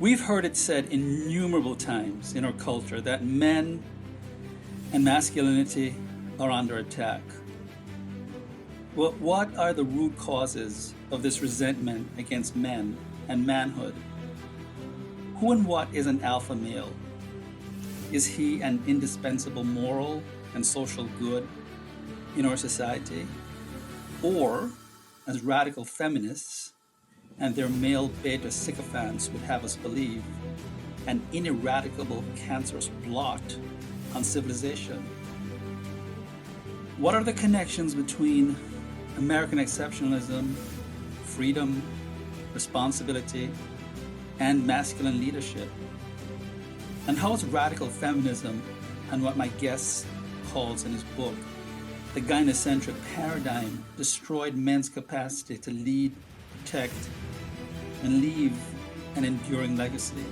We've heard it said innumerable times in our culture that men and masculinity are under attack. Well, what are the root causes of this resentment against men and manhood? Who and what is an alpha male? Is he an indispensable moral and social good in our society? Or, as radical feminists and their male beta sycophants would have us believe, an ineradicable cancerous blot on civilization? What are the connections between American exceptionalism, freedom, responsibility, and masculine leadership? And how has radical feminism and what my guest calls in his book the gynocentric paradigm destroyed men's capacity to lead, protect, and leave an enduring legacy?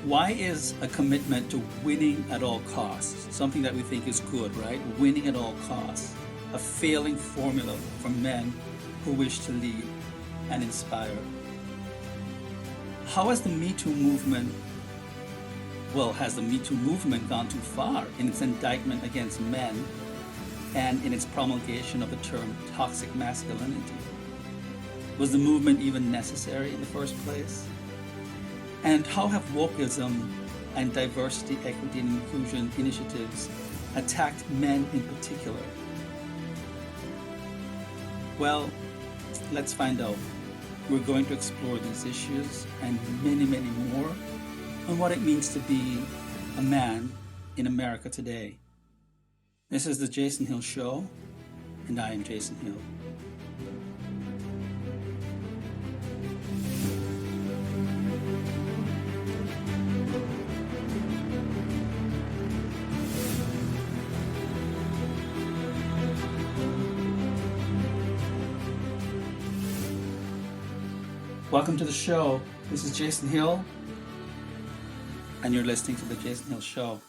Why is a commitment to winning at all costs, something that we think is good, right? Winning at all costs, a failing formula for men who wish to lead and inspire? How has the Me Too movement has the Me Too movement gone too far in its indictment against men and in its promulgation of the term toxic masculinity? Was the movement even necessary in the first place? And how have wokeism and diversity, equity, and inclusion initiatives attacked men in particular? Well, let's find out. We're going to explore these issues and many, many more on what it means to be a man in America today. This is the Jason Hill Show, and I am Jason Hill. Welcome to the show. This is Jason Hill, and you're listening to the Jason Hill Show.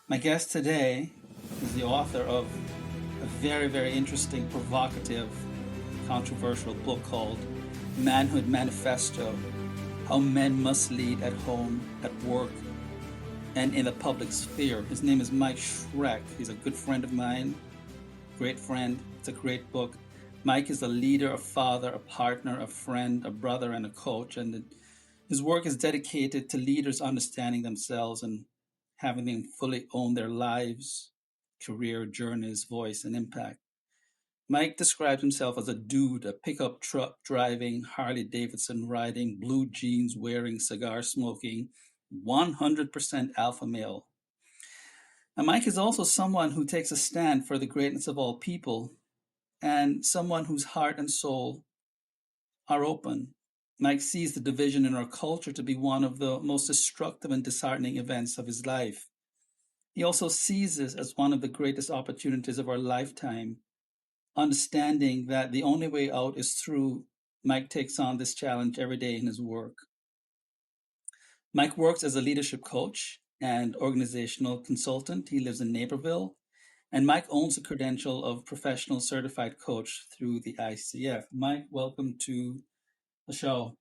My guest today is the author of a very, very interesting, provocative, controversial book called Manhood Manifesto: How Men Must Lead at Home, at Work, and in the Public Sphere. His name is Mike Shereck. He's a good friend of mine, great friend. It's a great book. Mike is a leader, a father, a partner, a friend, a brother, and a coach. And his work is dedicated to leaders understanding themselves and having them fully own their lives, career, journeys, voice, and impact. Mike describes himself as a dude, a pickup truck driving, Harley Davidson riding, blue jeans wearing, cigar smoking, 100% alpha male. And Mike is also someone who takes a stand for the greatness of all people and someone whose heart and soul are open. Mike sees the division in our culture to be one of the most destructive and disheartening events of his life. He also sees this as one of the greatest opportunities of our lifetime, understanding that the only way out is through. Mike takes on this challenge every day in his work. Mike works as a leadership coach and organizational consultant. He lives in Naperville. And Mike owns a credential of professional certified coach through the ICF. Mike, welcome to the show.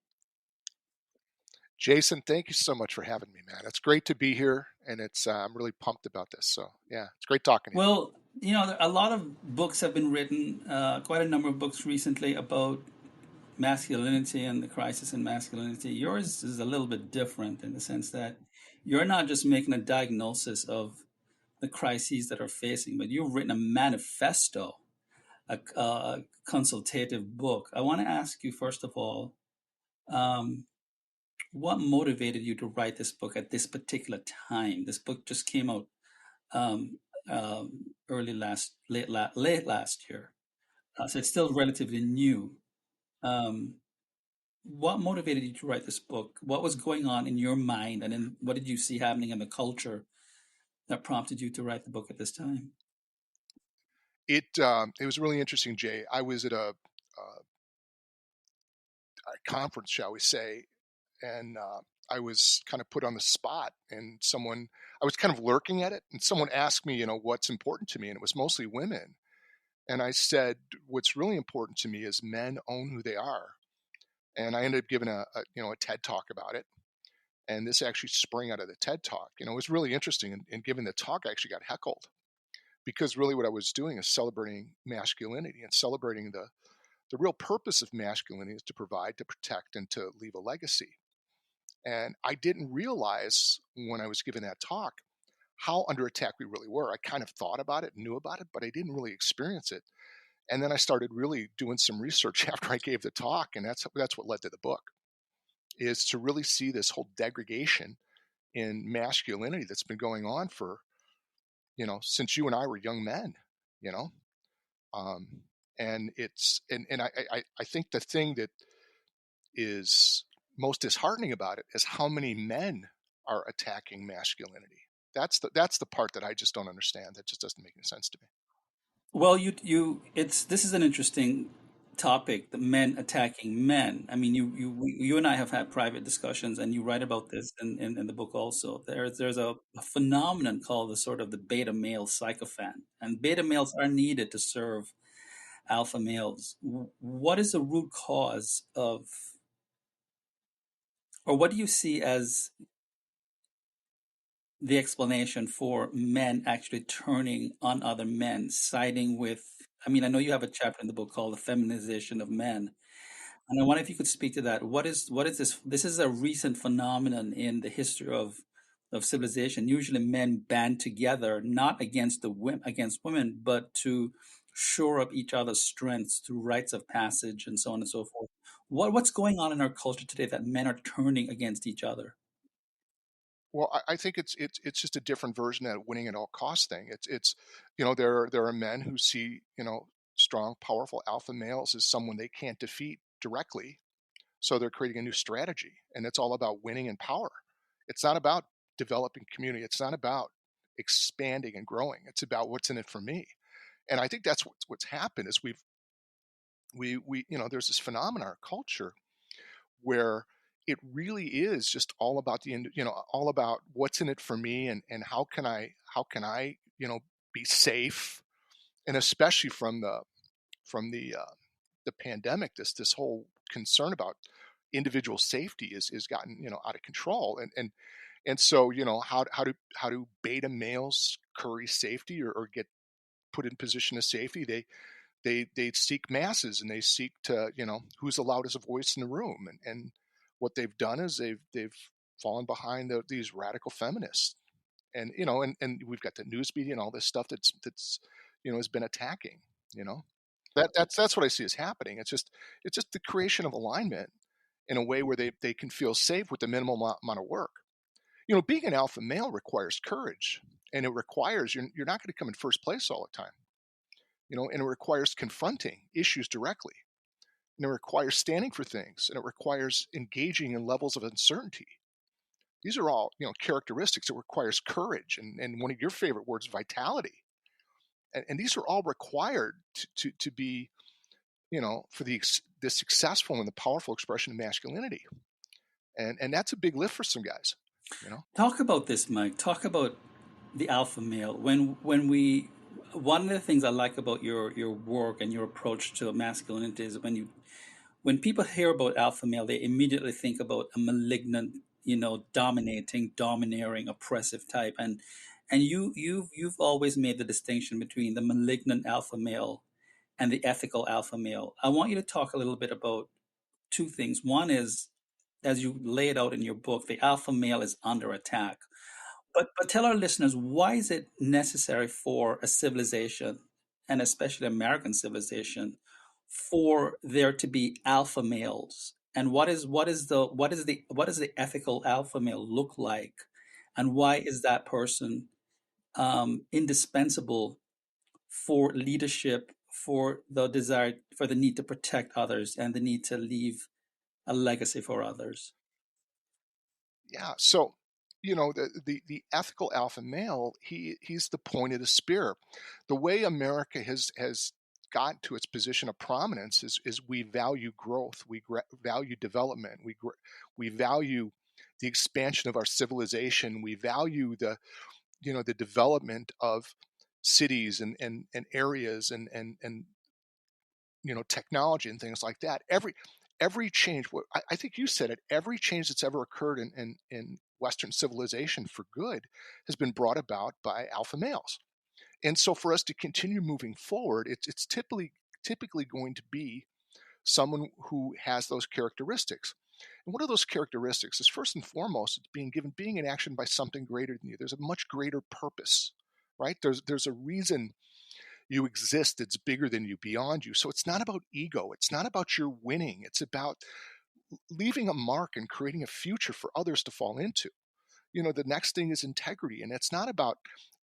Jason, thank you so much for having me, man. It's great to be here, and I'm really pumped about this. So, yeah, it's great talking to you. Well, a lot of books have been written, quite a number of books recently about masculinity and the crisis in masculinity. Yours is a little bit different in the sense that you're not just making a diagnosis of the crises that are facing, but you've written a manifesto, a consultative book. I want to ask you, first of all, what motivated you to write this book at this particular time? This book just came out um, late last year, so it's still relatively new. Um, what motivated you to write this book? What was going on in your mind, and then what did you see happening in the culture that prompted you to write the book at this time? It was really interesting, Jay. I was at a conference, shall we say, and I was kind of put on the spot, and I was kind of lurking at it, and someone asked me, what's important to me, and it was mostly women. And I said, what's really important to me is men own who they are. And I ended up giving a TED talk about it. And this actually sprang out of the TED talk. It was really interesting. And giving the talk, I actually got heckled because really what I was doing is celebrating masculinity and celebrating the real purpose of masculinity is to provide, to protect, and to leave a legacy. And I didn't realize when I was giving that talk how under attack we really were. I kind of thought about it, knew about it, but I didn't really experience it. And then I started really doing some research after I gave the talk, and that's what led to the book, is to really see this whole degradation in masculinity that's been going on for, since you and I were young men, you know. Um, and I think the thing that is most disheartening about it is how many men are attacking masculinity. That's the part that I just don't understand. That just doesn't make any sense to me. Well, this is an interesting topic, the men attacking men. I mean, you and I have had private discussions, and you write about this in the book also. There's a phenomenon called the sort of the beta male psychophant, and beta males are needed to serve alpha males. What is the root cause of, or what do you see as the explanation for men actually turning on other men, siding with? I mean, I know you have a chapter in the book called "The Feminization of Men," and I wonder if you could speak to that. What is this? This is a recent phenomenon in the history of civilization. Usually, men band together, not against against women, but to shore up each other's strengths through rites of passage and so on and so forth. What's going on in our culture today that men are turning against each other? Well, I think it's just a different version of that winning at all costs thing. There are men who see strong, powerful alpha males as someone they can't defeat directly, so they're creating a new strategy, and it's all about winning and power. It's not about developing community. It's not about expanding and growing. It's about what's in it for me. And I think that's what's happened is there's this phenomenon in our culture where it really is just all about all about what's in it for me, and how can I be safe, and especially from the pandemic, this whole concern about individual safety is gotten out of control, and so how do beta males curry safety, or get put in position of safety? They seek masses, and they seek to who's the loudest voice in the room, and what they've done is they've fallen behind these radical feminists, and we've got the news media and all this stuff that's has been attacking you know that's what I see is happening. It's just the creation of alignment in a way where they can feel safe with the minimal amount of work. Being an alpha male requires courage, and it requires you're not going to come in first place all the time. And it requires confronting issues directly, and it requires standing for things, and it requires engaging in levels of uncertainty. These are all characteristics. It requires courage, and one of your favorite words, vitality, and these are all required to be for the successful and the powerful expression of masculinity, and that's a big lift for some guys. Talk about this, Mike. Talk about the alpha male. When one of the things I like about your work and your approach to masculinity is when people hear about alpha male, they immediately think about a malignant, dominating, domineering, oppressive type. And you've always made the distinction between the malignant alpha male and the ethical alpha male. I want you to talk a little bit about two things. One is, as you lay it out in your book, the alpha male is under attack. But tell our listeners, why is it necessary for a civilization, and especially American civilization, for there to be alpha males? And what is the ethical alpha male look like? And why is that person indispensable for leadership, for the desire, for the need to protect others, and the need to leave a legacy for others? Yeah. So, the ethical alpha male, he's the point of the spear. The way America has gotten to its position of prominence is we value growth, value development, we value the expansion of our civilization, we value the development of cities and areas and technology and things like that. every change, I think you said it, every change that's ever occurred in Western civilization for good has been brought about by alpha males. And so for us to continue moving forward, it's typically going to be someone who has those characteristics. And what are those characteristics? Is first and foremost, it's being in action by something greater than you. There's a much greater purpose, right? There's a reason you exist that's bigger than you, beyond you. So it's not about ego. It's not about your winning. It's about leaving a mark and creating a future for others to fall into. The next thing is integrity, and it's not about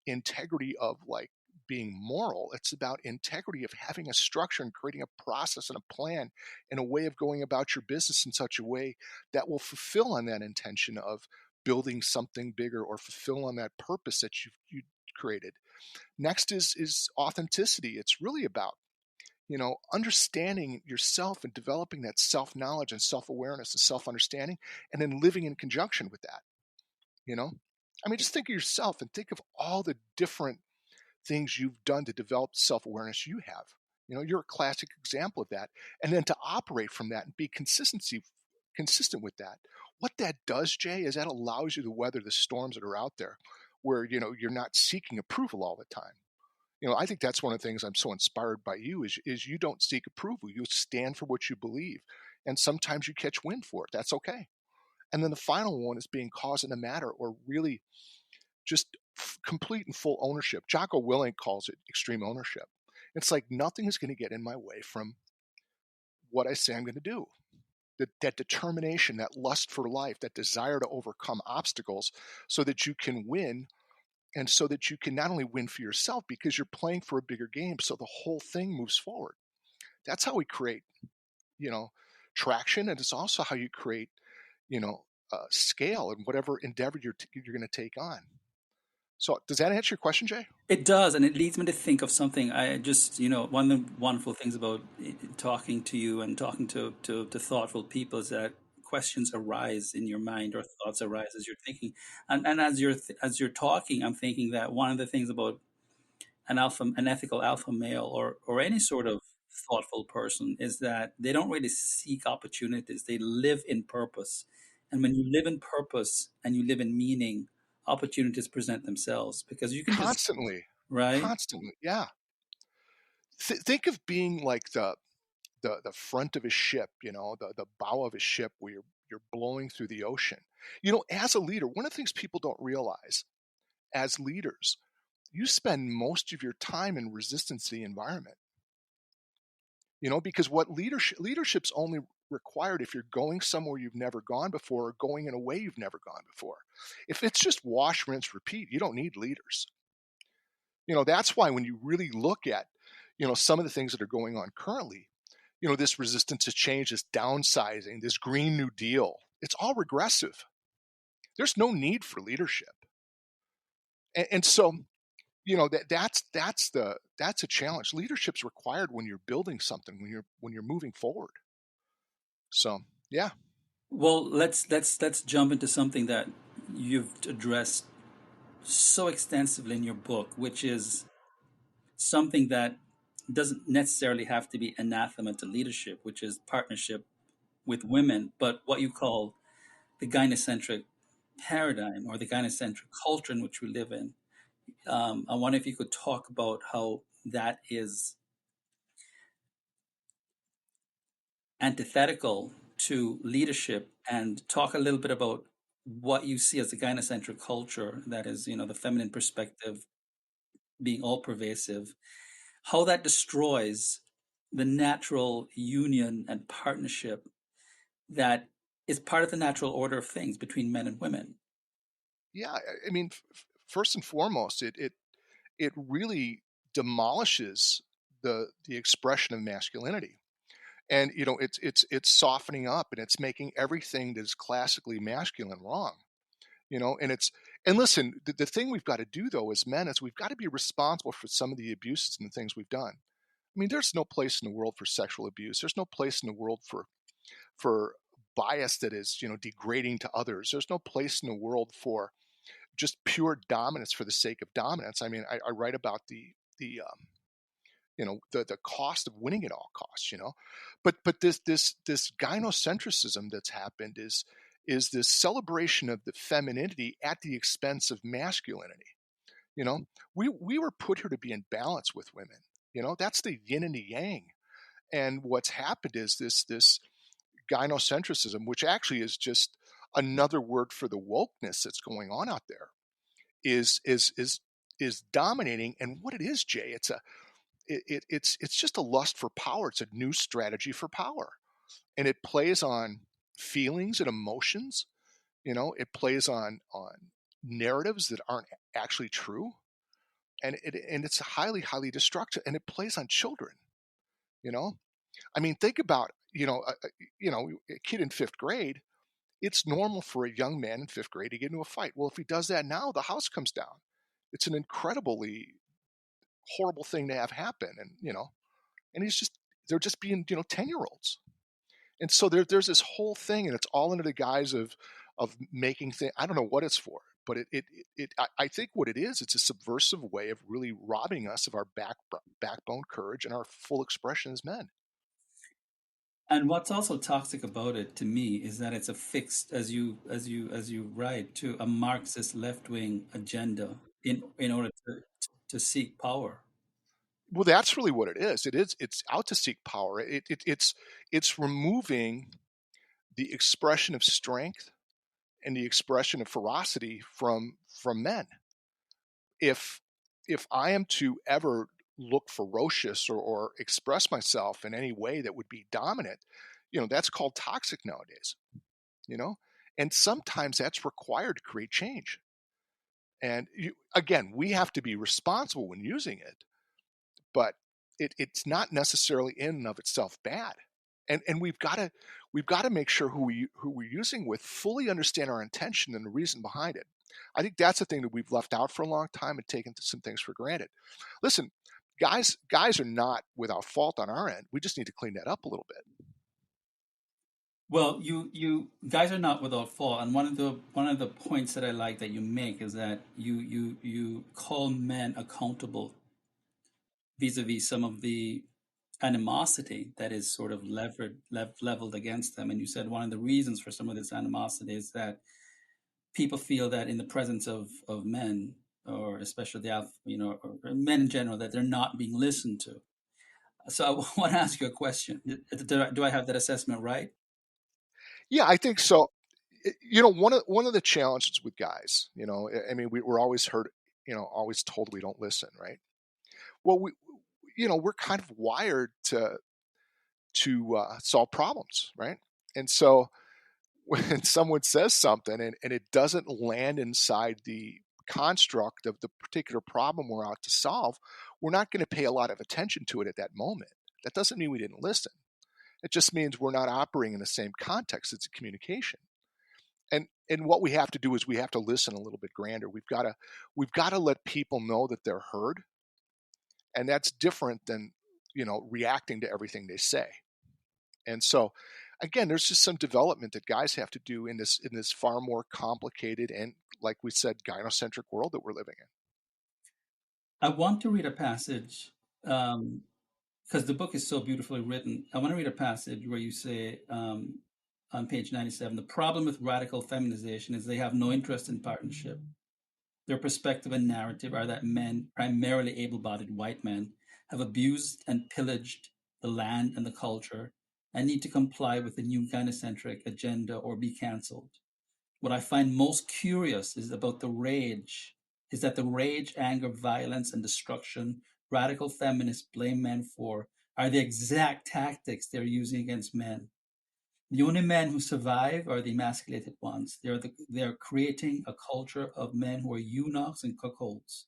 integrity of like being moral. It's about integrity of having a structure and creating a process and a plan and a way of going about your business in such a way that will fulfill on that intention of building something bigger or fulfill on that purpose that you created. Next is authenticity. It's really about understanding yourself and developing that self-knowledge and self-awareness and self-understanding, and then living in conjunction with that. you know I mean, just think of yourself and think of all the different things you've done to develop self-awareness you have. You're a classic example of that. And then to operate from that and be consistent with that, what that does, Jay, is that allows you to weather the storms that are out there, where you're not seeking approval all the time. I think that's one of the things I'm so inspired by you is you don't seek approval. You stand for what you believe, and sometimes you catch wind for it. That's okay. And then the final one is being cause in the matter, or really just complete and full ownership. Jocko Willink calls it extreme ownership. It's like nothing is going to get in my way from what I say I'm going to do. That determination, that lust for life, that desire to overcome obstacles so that you can win, and so that you can not only win for yourself because you're playing for a bigger game, so the whole thing moves forward. That's how we create, traction, and it's also how you create, scale in whatever endeavor you're going to take on. So, does that answer your question, Jay? It does, and it leads me to think of something. I just, one of the wonderful things about talking to you and talking to thoughtful people is that questions arise in your mind, or thoughts arise as you're thinking. And as you're talking, I'm thinking that one of the things about an ethical alpha male, or any sort of thoughtful person, is that they don't really seek opportunities. They live in purpose. And when you live in purpose and you live in meaning, opportunities present themselves, because you can just, Constantly, right? constantly, yeah. Think of being like the front of a ship, the bow of a ship, where you're blowing through the ocean. As a leader, one of the things people don't realize, as leaders, you spend most of your time in resistance to the environment. Because what leadership's only required if you're going somewhere you've never gone before, or going in a way you've never gone before. If it's just wash, rinse, repeat, you don't need leaders. That's why when you really look at, some of the things that are going on currently, this resistance to change, this downsizing, this Green New Deal, it's all regressive. There's no need for leadership. And so, that's a challenge. Leadership's required when you're building something, when you're moving forward. So, yeah. Well, let's jump into something that you've addressed so extensively in your book, which is something that doesn't necessarily have to be anathema to leadership, which is partnership with women, but what you call the gynocentric paradigm, or the gynocentric culture in which we live in. I wonder if you could talk about how that is antithetical to leadership, and talk a little bit about what you see as the gynocentric culture, that is, the feminine perspective being all pervasive, how that destroys the natural union and partnership that is part of the natural order of things between men and women. Yeah. I mean, first and foremost, it really demolishes the expression of masculinity. And it's softening up, and it's making everything that is classically masculine wrong. And listen, the thing we've got to do, though, as men, is we've got to be responsible for some of the abuses and the things we've done. I mean, there's no place in the world for sexual abuse. There's no place in the world for bias that is degrading to others. There's no place in the world for just pure dominance for the sake of dominance. I mean, I write about the the cost of winning at all costs. But this gynocentrism that's happened is this celebration of the femininity at the expense of masculinity. You know, we were put here to be in balance with women. That's the yin and the yang. And what's happened is this gynocentrism, which actually is just another word for the wokeness that's going on out there, is dominating. And what it is, Jay, it's just a lust for power. It's a new strategy for power, and it plays on feelings and emotions. It plays on narratives that aren't actually true, and it's highly destructive, and it plays on children. You know, I mean, think about a kid in fifth grade. It's normal for a young man in fifth grade to get into a fight. Well, if he does that now, the house comes down. It's an incredibly horrible thing to have happen, and they're just being 10-year-olds. And so there's this whole thing, and it's all under the guise of making things. I don't know what it's for, but I think what it is, it's a subversive way of really robbing us of our backbone, courage, and our full expression as men. And what's also toxic about it to me is that it's a fixed, as you write, to a Marxist left wing agenda in order to seek power. Well, that's really what it is. It's out to seek power. It's removing the expression of strength and the expression of ferocity from men. If I am to ever look ferocious or express myself in any way that would be dominant, that's called toxic nowadays. You know, and sometimes that's required to create change. And again, we have to be responsible when using it, but it's not necessarily in and of itself bad. And we've got to make sure who we're using with fully understand our intention and the reason behind it. I think that's the thing that we've left out for a long time and taken some things for granted. Listen, guys are not without fault on our end. We just need to clean that up a little bit. Well, you guys are not without fault, and one of the points that I like that you make is that you call men accountable vis-a-vis some of the animosity that is sort of leveled against them. And you said one of the reasons for some of this animosity is that people feel that in the presence of men, or especially or men in general, that they're not being listened to. So I want to ask you a question. Do I have that assessment right? Yeah, I think so. One of the challenges with guys, I mean, we're always heard, always told we don't listen, right? Well, we're kind of wired to solve problems, right? And so when someone says something and it doesn't land inside the construct of the particular problem we're out to solve, we're not going to pay a lot of attention to it at that moment. That doesn't mean we didn't listen. It just means we're not operating in the same context. It's a communication. And what we have to do is we have to listen a little bit grander. We've got to let people know that they're heard, and that's different than reacting to everything they say. And so, again, there's just some development that guys have to do in this far more complicated and, like we said, gynocentric world that we're living in. I want to read a passage because the book is so beautifully written. I want to read a passage where you say on page 97, the problem with radical feminization is they have no interest in partnership. Their perspective and narrative are that men, primarily able-bodied white men, have abused and pillaged the land and the culture and need to comply with the new gynocentric agenda or be cancelled. What I find most curious is that the rage, anger, violence, and destruction radical feminists blame men for are the exact tactics they're using against men. The only men who survive are the emasculated ones. They're creating a culture of men who are eunuchs and cuckolds.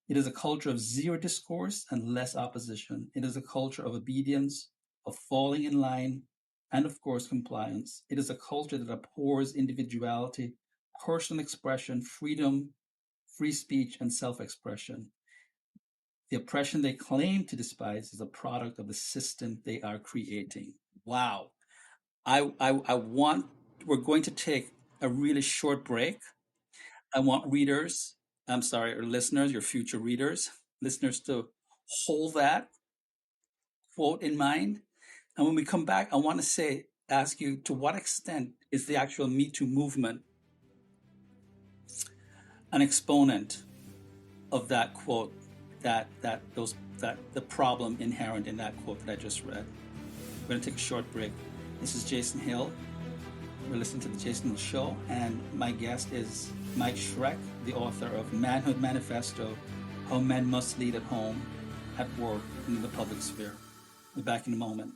It is a culture of zero discourse and less opposition. It is a culture of obedience, of falling in line, and of course, compliance. It is a culture that abhors individuality, personal expression, freedom, free speech, and self expression. The oppression they claim to despise is a product of the system they are creating. Wow. I want, we're going to take a really short break. I want readers, I'm sorry, or listeners, your future readers, listeners to hold that quote in mind. And when we come back, I want to ask you, to what extent is the actual Me Too movement an exponent of that quote, that the problem inherent in that quote that I just read? We're going to take a short break. This is Jason Hill. We're listening to the Jason Hill Show, and my guest is Mike Shereck, the author of Manhood Manifesto: How Men Must Lead at Home, at Work, and in the Public Sphere. We'll be back in a moment.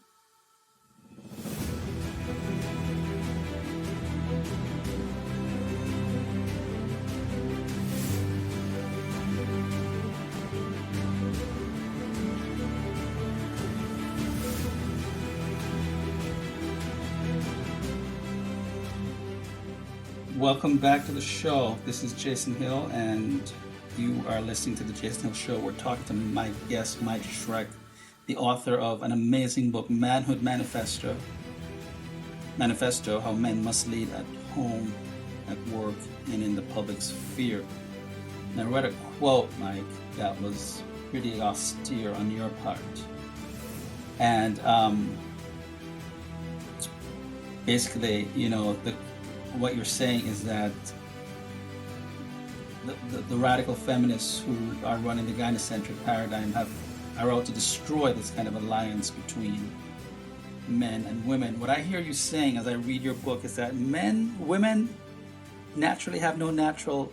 Welcome back to the show. This is Jason Hill, and you are listening to the Jason Hill Show. We're talking to my guest, Mike Shereck, the author of an amazing book, Manhood Manifesto: How Men Must Lead at Home, at Work, and in the Public Sphere. And I read a quote, Mike, that was pretty austere on your part. And basically, what you're saying is that the radical feminists who are running the gynocentric paradigm are out to destroy this kind of alliance between men and women. What I hear you saying as I read your book is that women naturally have no natural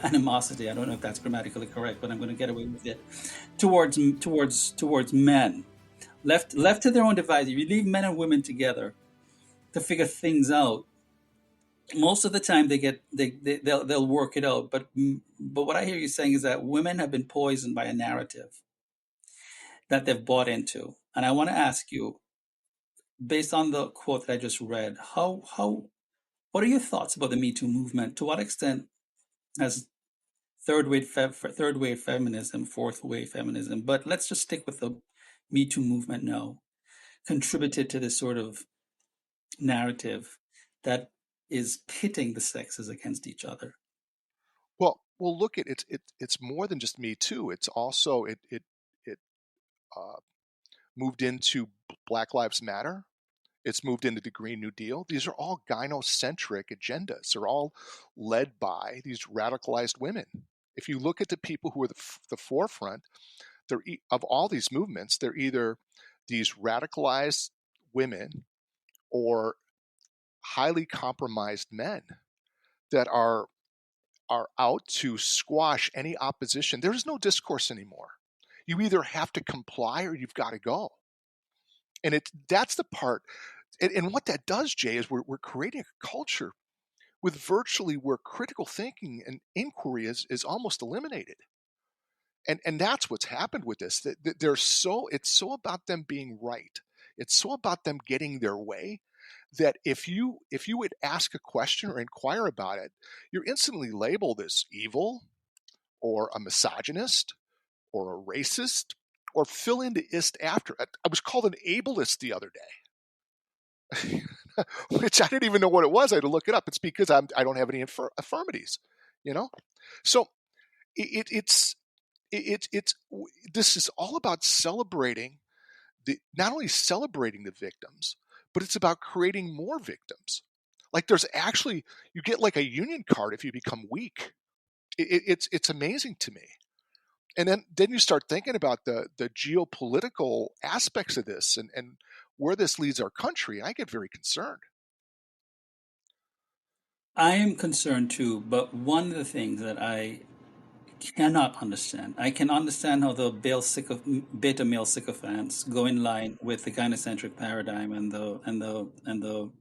animosity. I don't know if that's grammatically correct, but I'm going to get away with it, towards men. Left to their own devices, if you leave men and women together to figure things out, most of the time they'll work it out. But what I hear you saying is that women have been poisoned by a narrative that they've bought into. And I want to ask you, based on the quote that I just read, what are your thoughts about the Me Too movement? To what extent has third wave feminism, fourth wave feminism, but let's just stick with the Me Too movement now, contributed to this sort of narrative that is pitting the sexes against each other? Well, look at it's more than just Me Too. It's also it moved into Black Lives Matter. It's moved into the Green New Deal. These are all gynocentric agendas. They're all led by these radicalized women. If you look at the people who are the forefront, of all these movements, they're either these radicalized women or highly compromised men that are out to squash any opposition. There is no discourse anymore. You either have to comply or you've got to go. And that's the part. And what that does, Jay, is we're creating a culture with virtually where critical thinking and inquiry is almost eliminated. And that's what's happened with this. It's so about them being right. It's so about them getting their way that if you would ask a question or inquire about it, you're instantly labeled as evil or a misogynist or a racist or fill in the ist after. I was called an ableist the other day, which I didn't even know what it was. I had to look it up. It's because I don't have any infirmities, So it's this is all about celebrating not only celebrating the victims, but it's about creating more victims. Like there's actually, you get like a union card if you become weak. It's amazing to me. And then you start thinking about the geopolitical aspects of this and where this leads our country. I get very concerned. I am concerned too, but one of the things that I cannot understand, I can understand how the beta male sycophants go in line with the gynocentric paradigm and the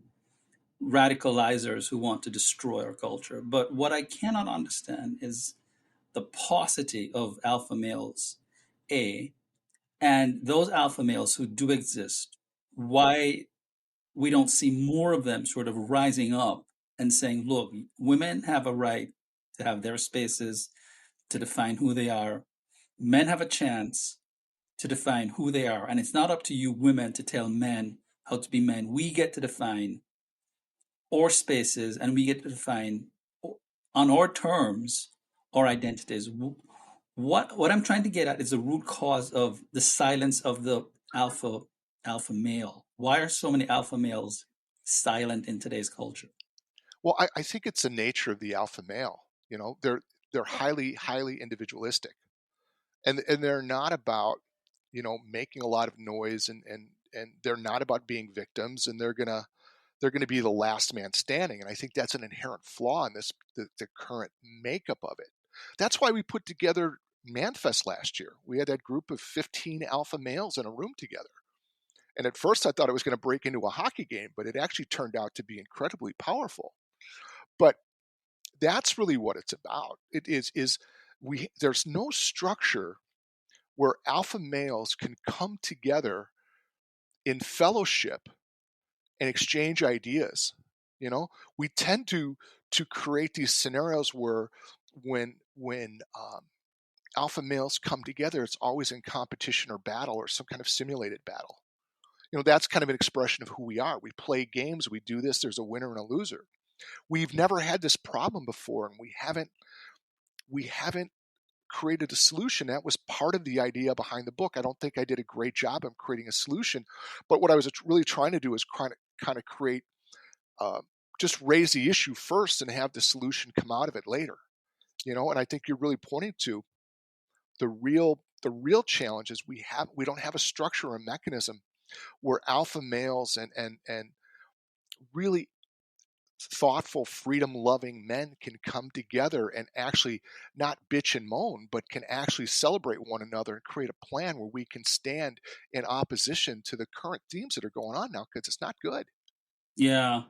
radicalizers who want to destroy our culture. But what I cannot understand is the paucity of alpha males, and those alpha males who do exist, why we don't see more of them sort of rising up and saying, look, women have a right to have their spaces, to define who they are. Men have a chance to define who they are. And it's not up to you women to tell men how to be men. We get to define our spaces, and we get to define on our terms our identities. What I'm trying to get at is the root cause of the silence of the alpha alpha male. Why are so many alpha males silent in today's culture? Well, I think it's the nature of the alpha male. You know, they're highly individualistic, and they're not about, you know, making a lot of noise, and they're not about being victims, and they're gonna be the last man standing. And I think that's an inherent flaw in the current makeup of it. That's why we put together Manfest last year. We had that group of 15 alpha males in a room together. And at first I thought it was going to break into a hockey game, but it actually turned out to be incredibly powerful. But that's really what it's about. It is we there's no structure where alpha males can come together in fellowship and exchange ideas. You know, we tend to create these scenarios where when alpha males come together, it's always in competition or battle or some kind of simulated battle. You know, that's kind of an expression of who we are. We play games, we do this, there's a winner and a loser. We've never had this problem before, and we haven't created a solution. That was part of the idea behind the book. I don't think I did a great job of creating a solution, but what I was really trying to do is kind of create, uh, just raise the issue first and have the solution come out of it later. You know, and I think you're really pointing to the real challenge is we don't have a structure or a mechanism where alpha males and really thoughtful, freedom loving men can come together and actually not bitch and moan, but can actually celebrate one another and create a plan where we can stand in opposition to the current themes that are going on now, because it's not good. Yeah,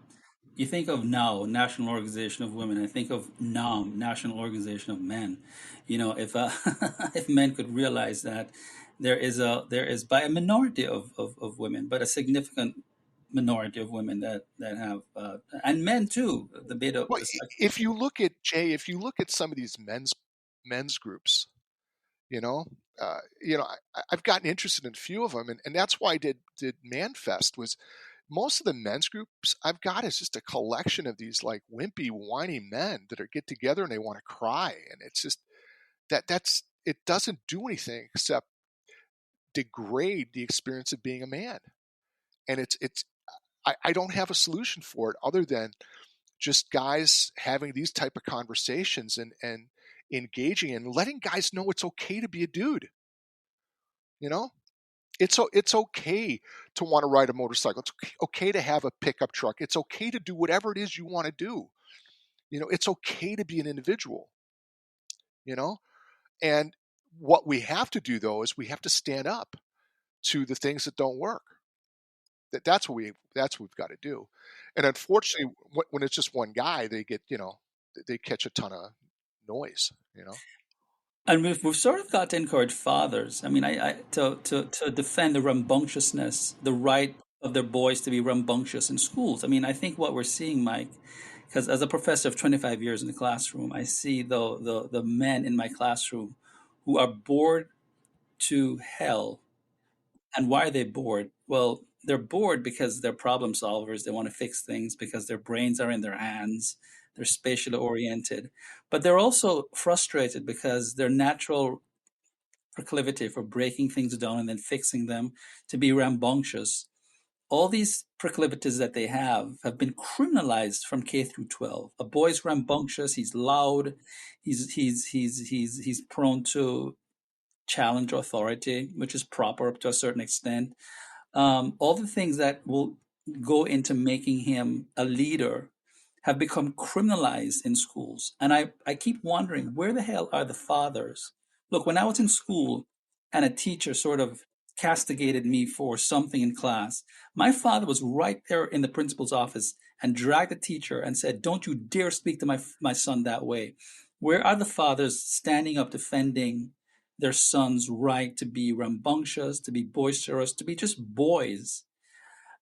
you think of NOW, National Organization of Women. I think of NOM, National Organization of Men. If if men could realize that there is by a minority of women, but a significant minority of women that have and men too, the beta Well, the sex. if you look at Jay, if you look at some of these men's groups, you know, I've gotten interested in a few of them, and that's why I did Manfest. Was most of the men's groups I've got is just a collection of these like wimpy, whiny men that are get together and they want to cry, and it's just that's it doesn't do anything except degrade the experience of being a man. And it's I don't have a solution for it other than just guys having these type of conversations and engaging and letting guys know it's okay to be a dude. You know, it's okay to want to ride a motorcycle. It's okay to have a pickup truck. It's okay to do whatever it is you want to do. You know, it's okay to be an individual. You know, and what we have to do though is we have to stand up to the things that don't work. That's what we've got to do. And unfortunately, when it's just one guy, they catch a ton of noise. You know. And we've sort of got to encourage fathers. I mean, to defend the rambunctiousness, the right of their boys to be rambunctious in schools. I mean, I think what we're seeing, Mike, because as a professor of 25 years in the classroom, I see the men in my classroom who are bored to hell. And why are they bored? Well, they're bored because they're problem solvers. They want to fix things because their brains are in their hands. They're spatially oriented. But they're also frustrated because their natural proclivity for breaking things down and then fixing them, to be rambunctious, all these proclivities that they have been criminalized from K through 12. A boy's rambunctious, he's loud, he's prone to challenge authority, which is proper up to a certain extent. All the things that will go into making him a leader have become criminalized in schools. And I keep wondering, where the hell are the fathers? Look, when I was in school and a teacher sort of castigated me for something in class, my father was right there in the principal's office and dragged the teacher and said, "Don't you dare speak to my son that way." Where are the fathers standing up defending their son's right to be rambunctious, to be boisterous, to be just boys?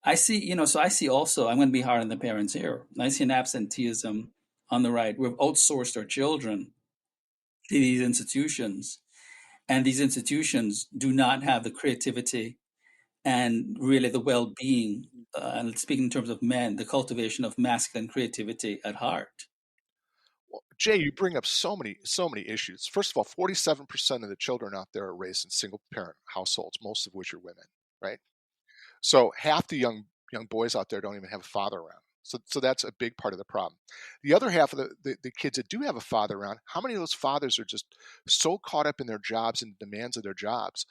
I see, so I see also, I'm going to be hard on the parents here. I see an absenteeism on the right. We've outsourced our children to these institutions, and these institutions do not have the creativity and really the well being, and speaking in terms of men, the cultivation of masculine creativity at heart. Well, Jay, you bring up so many issues. First of all, 47% of the children out there are raised in single parent households, most of which are women, right? So half the young boys out there don't even have a father around. So that's a big part of the problem. The other half of the kids that do have a father around, how many of those fathers are just so caught up in their jobs and demands of their jobs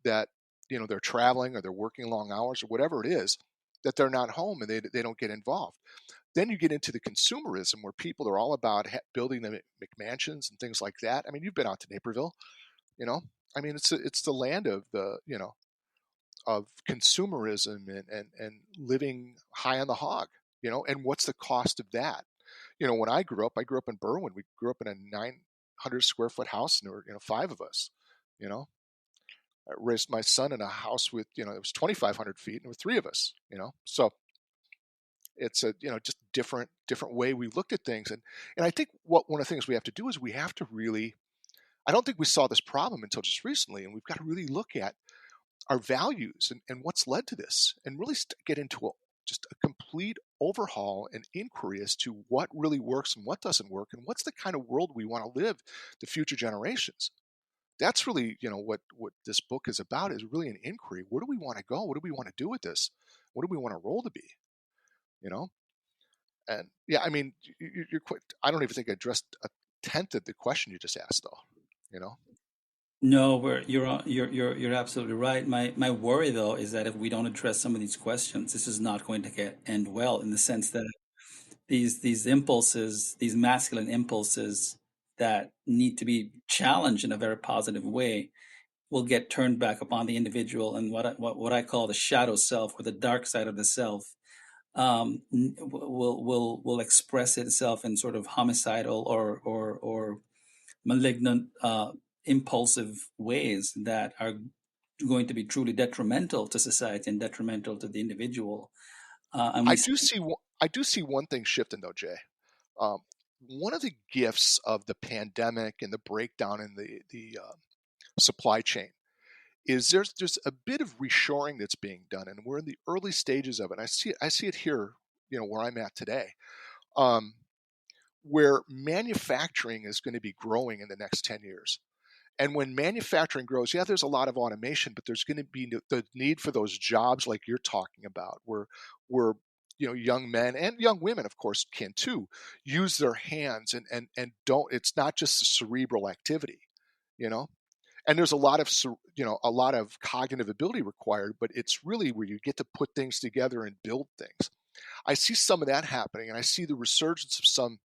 that they're traveling or they're working long hours or whatever it is, that they're not home and they don't get involved. Then you get into the consumerism where people are all about building the McMansions and things like that. I mean, you've been out to Naperville, you know. I mean, it's the land of the of consumerism and living high on the hog, and what's the cost of that? When I grew up in Berwyn. We grew up in a 900 square foot house, and there were, five of us. You know, I raised my son in a house with, it was 2,500 feet, and there were three of us. So it's a, just different way we looked at things, and I think one of the things we have to do is we have to really. I don't think we saw this problem until just recently, and we've got to really look at our values and what's led to this, and really get into just a complete overhaul and inquiry as to what really works and what doesn't work, and what's the kind of world we want to live to future generations. That's really, what this book is about, is really an inquiry. Where do we want to go? What do we want to do with this? What do we want our role to be? You know? And yeah, I mean, you're quite, I don't even think I addressed a tenth of the question you just asked, though. You know? No, you're absolutely right. My worry though is that if we don't address some of these questions, this is not going to end well, in the sense that these impulses, these masculine impulses that need to be challenged in a very positive way, will get turned back upon the individual, and what I call the shadow self, or the dark side of the self, will express itself in sort of homicidal or malignant, impulsive ways that are going to be truly detrimental to society and detrimental to the individual. And we I do see one thing shifting, though, Jay. Um, One of the gifts of the pandemic and the breakdown in the supply chain is there's a bit of reshoring that's being done, and we're in the early stages of it. I see it here, where I'm at today, um, where manufacturing is going to be growing in the next 10 years. And when manufacturing grows, yeah, there's a lot of automation, but there's going to be the need for those jobs like you're talking about, where young men and young women, of course, can too, use their hands and don't. It's not just a cerebral activity, you know. And there's a lot of cognitive ability required, but it's really where you get to put things together and build things. I see some of that happening, and I see the resurgence of some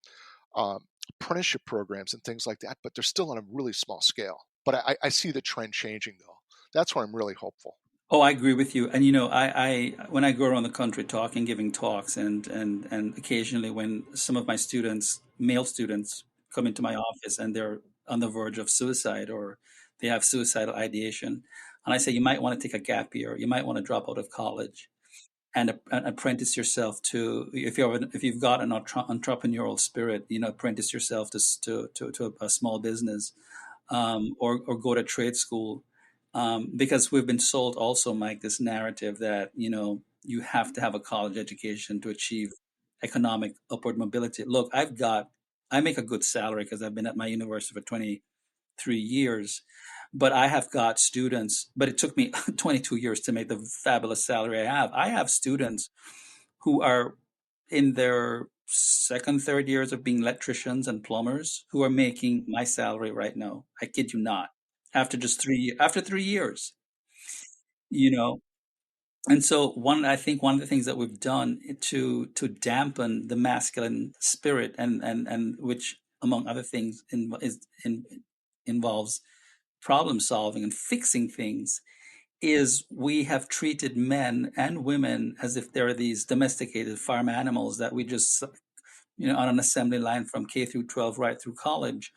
um, apprenticeship programs and things like that, but they're still on a really small scale. But I see the trend changing, though. That's where I'm really hopeful. Oh, I agree with you. And I when I go around the country talking, giving talks, and occasionally when some of my students, male students, come into my office and they're on the verge of suicide, or they have suicidal ideation, and I say, you might want to take a gap year, you might want to drop out of college and apprentice yourself to, if you've got an entrepreneurial spirit, apprentice yourself to a small business, or go to trade school, because we've been sold also, Mike, this narrative that you have to have a college education to achieve economic upward mobility. Look, I make a good salary because I've been at my university for 23 years, but I have got students, but it took me 22 years to make the fabulous salary I have. I have students who are in their second, third years of being electricians and plumbers, who are making my salary right now. I kid you not. After 3 years, you know. And so I think one of the things that we've done to dampen the masculine spirit, and which among other things involves problem solving and fixing things, is we have treated men and women as if they're these domesticated farm animals that we just, on an assembly line from K through 12 right through college.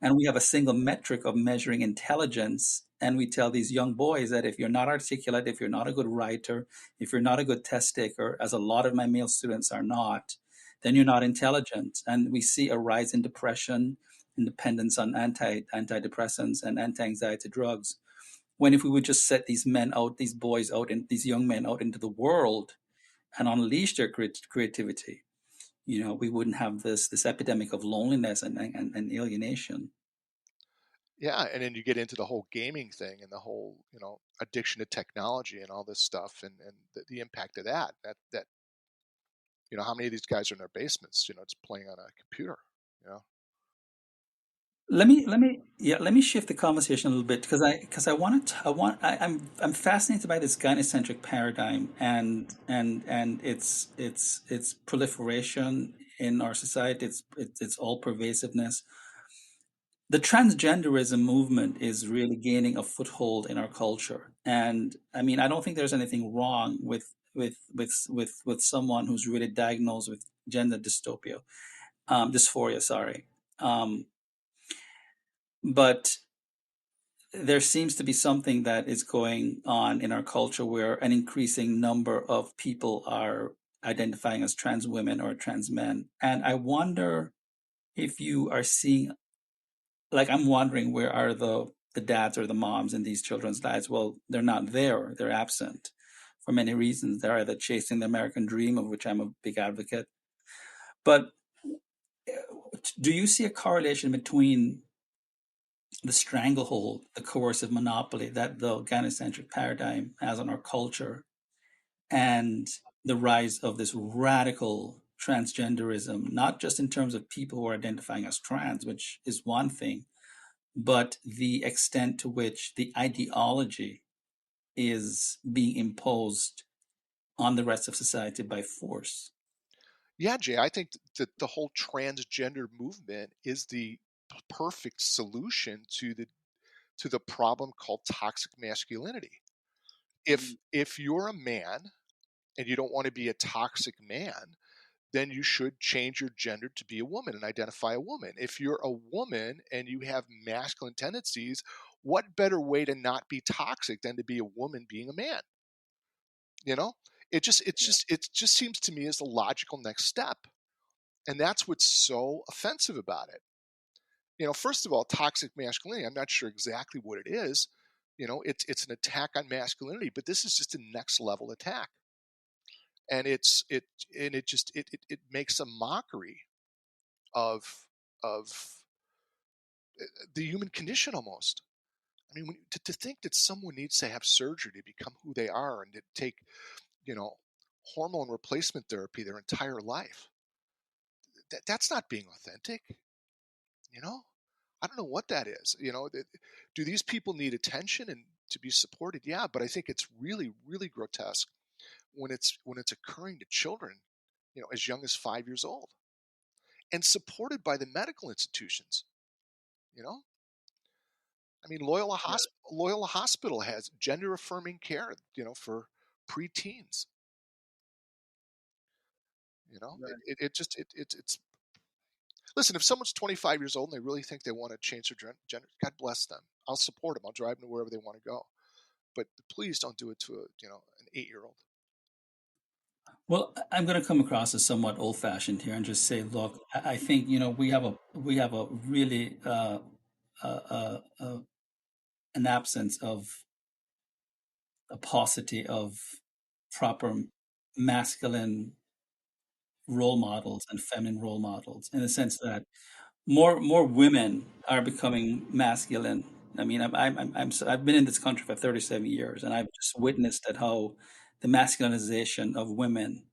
And we have a single metric of measuring intelligence. And we tell these young boys that if you're not articulate, if you're not a good writer, if you're not a good test taker, as a lot of my male students are not, then you're not intelligent. And we see a rise in depression, in dependence on antidepressants and anti-anxiety drugs. When if we would just set these men out, these boys out, and these young men out into the world and unleash their creativity, we wouldn't have this epidemic of loneliness and alienation. Yeah, and then you get into the whole gaming thing and the whole, addiction to technology and all this stuff, and the impact of that, how many of these guys are in their basements, just playing on a computer, you know? Let me shift the conversation a little bit because I want to I want I'm fascinated by this gynocentric paradigm and its proliferation in our society, its all pervasiveness. The transgenderism movement is really gaining a foothold in our culture, and I mean, I don't think there's anything wrong with someone who's really diagnosed with gender dysphoria, sorry. um, but there seems to be something that is going on in our culture where an increasing number of people are identifying as trans women or trans men. And I wonder if you are seeing, like, I'm wondering, where are the dads or the moms in these children's lives? Well, they're not there, they're absent for many reasons. They're either chasing the American dream, of which I'm a big advocate. But do you see a correlation between the stranglehold, the coercive monopoly that the gynocentric paradigm has on our culture, and the rise of this radical transgenderism, not just in terms of people who are identifying as trans, which is one thing, but the extent to which the ideology is being imposed on the rest of society by force? Yeah, Jay, I think that the whole transgender movement is the perfect solution to the problem called toxic masculinity. If you're a man and you don't want to be a toxic man, then you should change your gender to be a woman and identify a woman. If you're a woman and you have masculine tendencies, what better way to not be toxic than to be a woman being a man? You know, it just seems to me as the logical next step, and that's what's so offensive about it. First of all, toxic masculinity. I'm not sure exactly what it is. It's an attack on masculinity, but this is just a next level attack, and it makes a mockery of of the human condition almost. I mean, to think that someone needs to have surgery to become who they are and to take, you know, hormone replacement therapy their entire life, that's not being authentic. You know, I don't know what that is. Do these people need attention and to be supported? Yeah, but I think it's really, really grotesque when it's occurring to children, as young as 5 years old, and supported by the medical institutions. You know, I mean, Loyola Hospital has gender affirming care, for preteens. It's Listen, if someone's 25 years old and they really think they want to change their gender, God bless them. I'll support them. I'll drive them to wherever they want to go. But please don't do it to an 8-year-old. Well, I'm going to come across as somewhat old-fashioned here and just say, look, I think we have a really an absence of a paucity of proper masculine role models and feminine role models, in the sense that more women are becoming masculine. I mean, I've been in this country for 37 years, and I've just witnessed at how the masculinization of women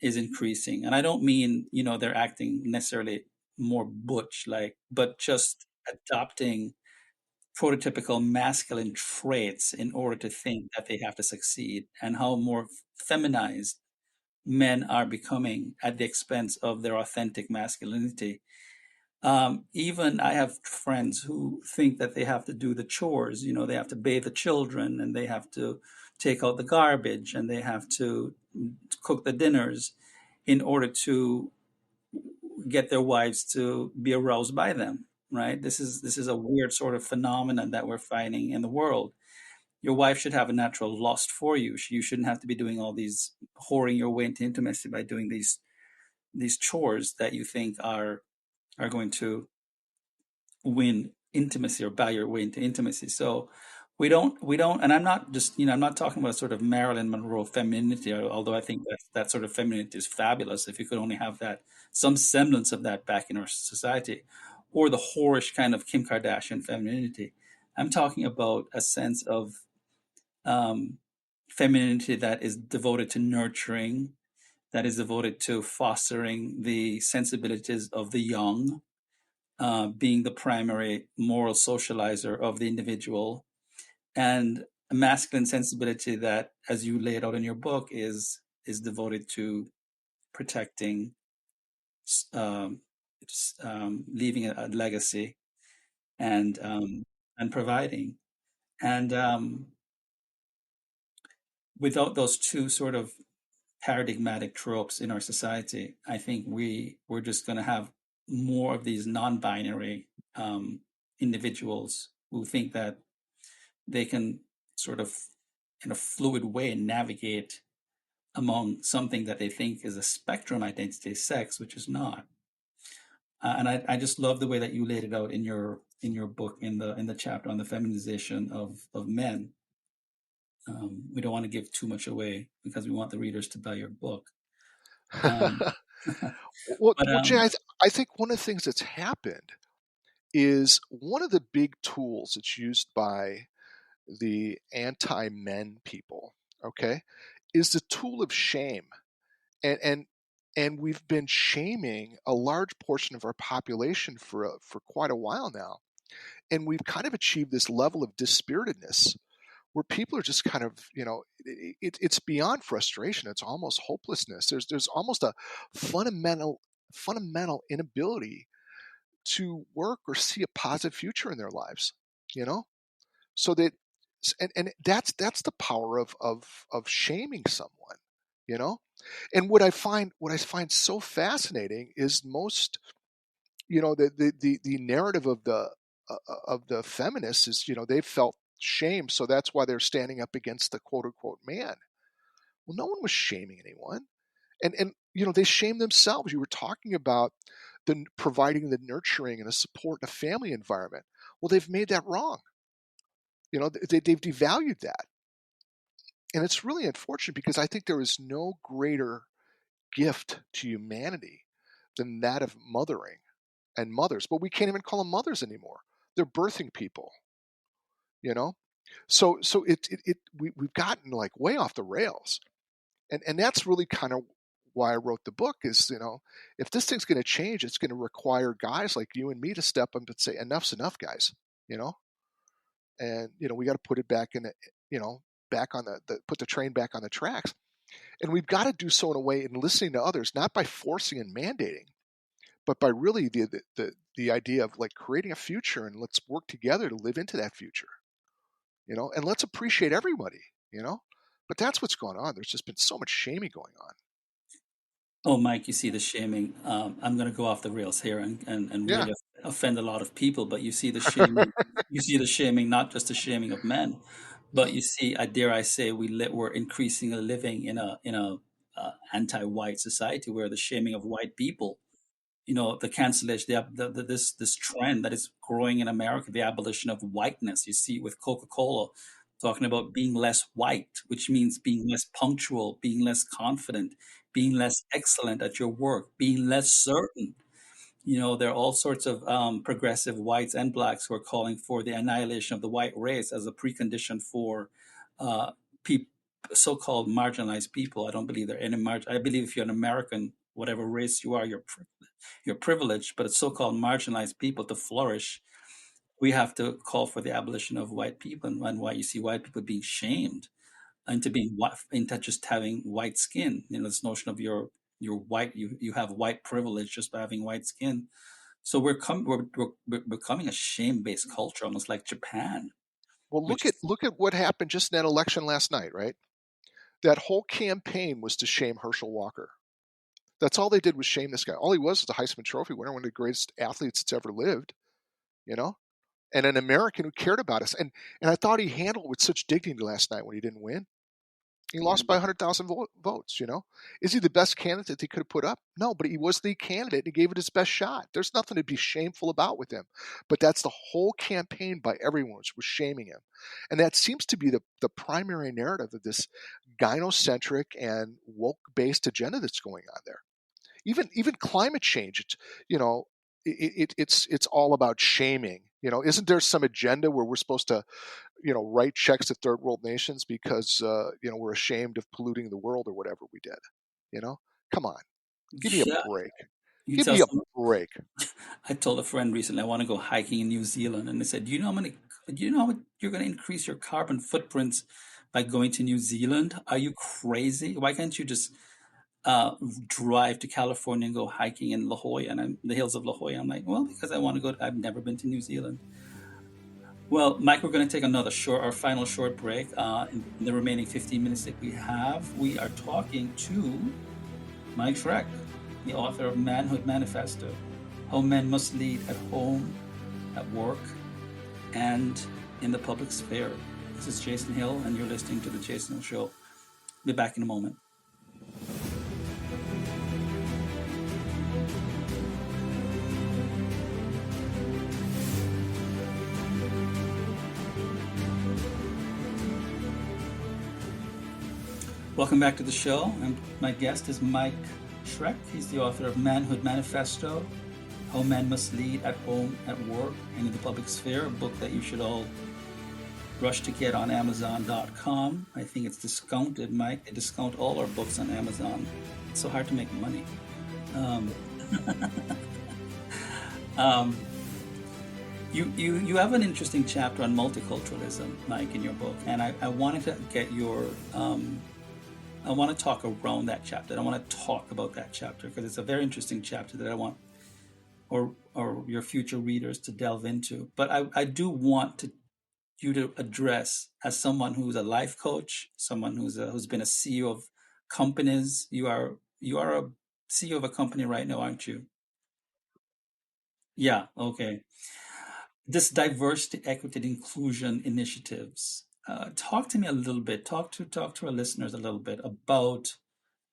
is increasing. And I don't mean, they're acting necessarily more butch, like, but just adopting prototypical masculine traits in order to think that they have to succeed, and how more feminized men are becoming at the expense of their authentic masculinity. Even I have friends who think that they have to do the chores, they have to bathe the children, and they have to take out the garbage, and they have to cook the dinners in order to get their wives to be aroused by them, right? This is a weird sort of phenomenon that we're finding in the world. Your wife should have a natural lust for you. You shouldn't have to be doing all these, whoring your way into intimacy by doing these chores that you think are going to win intimacy or buy your way into intimacy. So we don't, and I'm not just, I'm not talking about sort of Marilyn Monroe femininity, although I think that sort of femininity is fabulous if you could only have that, some semblance of that back in our society, or the whorish kind of Kim Kardashian femininity. I'm talking about a sense of um, femininity that is devoted to nurturing, that is devoted to fostering the sensibilities of the young, being the primary moral socializer of the individual, and a masculine sensibility that, as you lay it out in your book, is devoted to protecting, um, leaving a legacy, and providing. And without those two sort of paradigmatic tropes in our society, I think we're just going to have more of these non-binary individuals who think that they can sort of, in a fluid way, navigate among something that they think is a spectrum identity, sex, which is not. And I just love the way that you laid it out in your book, in the chapter on the feminization of men. We don't want to give too much away because we want the readers to buy your book. Um, but Well, Jay, I think one of the things that's happened is one of the big tools that's used by the anti-men people, okay, is the tool of shame. And we've been shaming a large portion of our population for quite a while now. And we've kind of achieved this level of dispiritedness where people are just kind of, it's beyond frustration. It's almost hopelessness. There's almost a fundamental inability to work or see a positive future in their lives, you know? So that, and that's the power of shaming someone, you know? And what I find so fascinating is most, the narrative of the feminists is, they felt shame, so that's why they're standing up against the quote unquote man. Well, no one was shaming anyone, and they shame themselves. You were talking about the providing the nurturing and a support in a family environment. Well, they've made that wrong. They've devalued that, and it's really unfortunate because I think there is no greater gift to humanity than that of mothering and mothers. But we can't even call them mothers anymore. They're birthing people, you know. So we've gotten like way off the rails, and that's really kind of why I wrote the book. Is, if this thing's going to change, it's going to require guys like you and me to step up and say enough's enough, guys. You know, and we got to put it back in the, back on the put the train back on the tracks, and we've got to do so in a way in listening to others, not by forcing and mandating, but by really the idea of like creating a future, and let's work together to live into that future, and let's appreciate everybody, you know. But that's what's going on. There's just been so much shaming going on. Oh, Mike, you see the shaming. I'm going to go off the rails here and Yeah. really offend a lot of people, but you see the shaming. You see the shaming, not just the shaming of men, but you see, I dare I say, we're increasingly living in a anti-white society where the shaming of white people, the cancellation, this trend that is growing in America, the abolition of whiteness. You see it with Coca-Cola talking about being less white, which means being less punctual, being less confident, being less excellent at your work, being less certain. There are all sorts of progressive whites and blacks who are calling for the annihilation of the white race as a precondition for uh, peop so-called marginalized people. I don't believe there are any I believe if you're an American, whatever race you are, you're privileged. But it's so-called marginalized people to flourish. We have to call for the abolition of white people, and why you see white people being shamed into being white, into just having white skin. This notion of you're white, you have white privilege just by having white skin. So we're becoming a shame-based culture, almost like Japan, Well, which look at what happened just in that election last night, right? That whole campaign was to shame Herschel Walker. That's all they did was shame this guy. All he was a Heisman Trophy winner, one of the greatest athletes that's ever lived, you know, and an American who cared about us. And I thought he handled it with such dignity last night when he didn't win. He lost by 100,000 votes, you know? Is he the best candidate he could have put up? No, but he was the candidate and he gave it his best shot. There's nothing to be shameful about with him. But that's the whole campaign by everyone was shaming him. And that seems to be the primary narrative of this gynocentric and woke-based agenda that's going on there. Even climate change, you know, it's all about shaming. You know, isn't there some agenda where we're supposed to, you know, write checks to third world nations because you know, we're ashamed of polluting the world or whatever we did? You know, come on, give me a Yeah, break. you Give tell me a some. break. I told a friend recently I want to go hiking in New Zealand, and they said, Do you know how much you're going to increase your carbon footprints by going to New Zealand? Are you crazy? Why can't you just drive to California and go hiking in La Jolla and the hills of La Jolla? I'm like, well, because I want to go. I've never been to New Zealand. Well, Mike, we're going to take our final short break. In the remaining 15 minutes that we have, we are talking to Mike Shereck, the author of Manhood Manifesto, How Men Must Lead at Home, at Work, and in the Public Sphere. This is Jason Hill, and you're listening to The Jason Hill Show. Be back in a moment. Welcome back to the show. My guest is Mike Shereck. He's the author of Manhood Manifesto, How Men Must Lead at Home, at Work, and in the Public Sphere, a book that you should all rush to get on Amazon.com. I think it's discounted, Mike. They discount all our books on Amazon. It's so hard to make money. Um, um, you have an interesting chapter on multiculturalism, Mike, in your book, and I wanted to get your I want to talk around that chapter. I want to talk about that chapter because it's a very interesting chapter that I want or your future readers to delve into. But I do want you to address, as someone who's a life coach, someone who's been a CEO of companies. You are a CEO of a company right now, aren't you? Yeah. Okay. This diversity, equity, and inclusion initiatives. Talk to me a little bit. Talk to our listeners a little bit about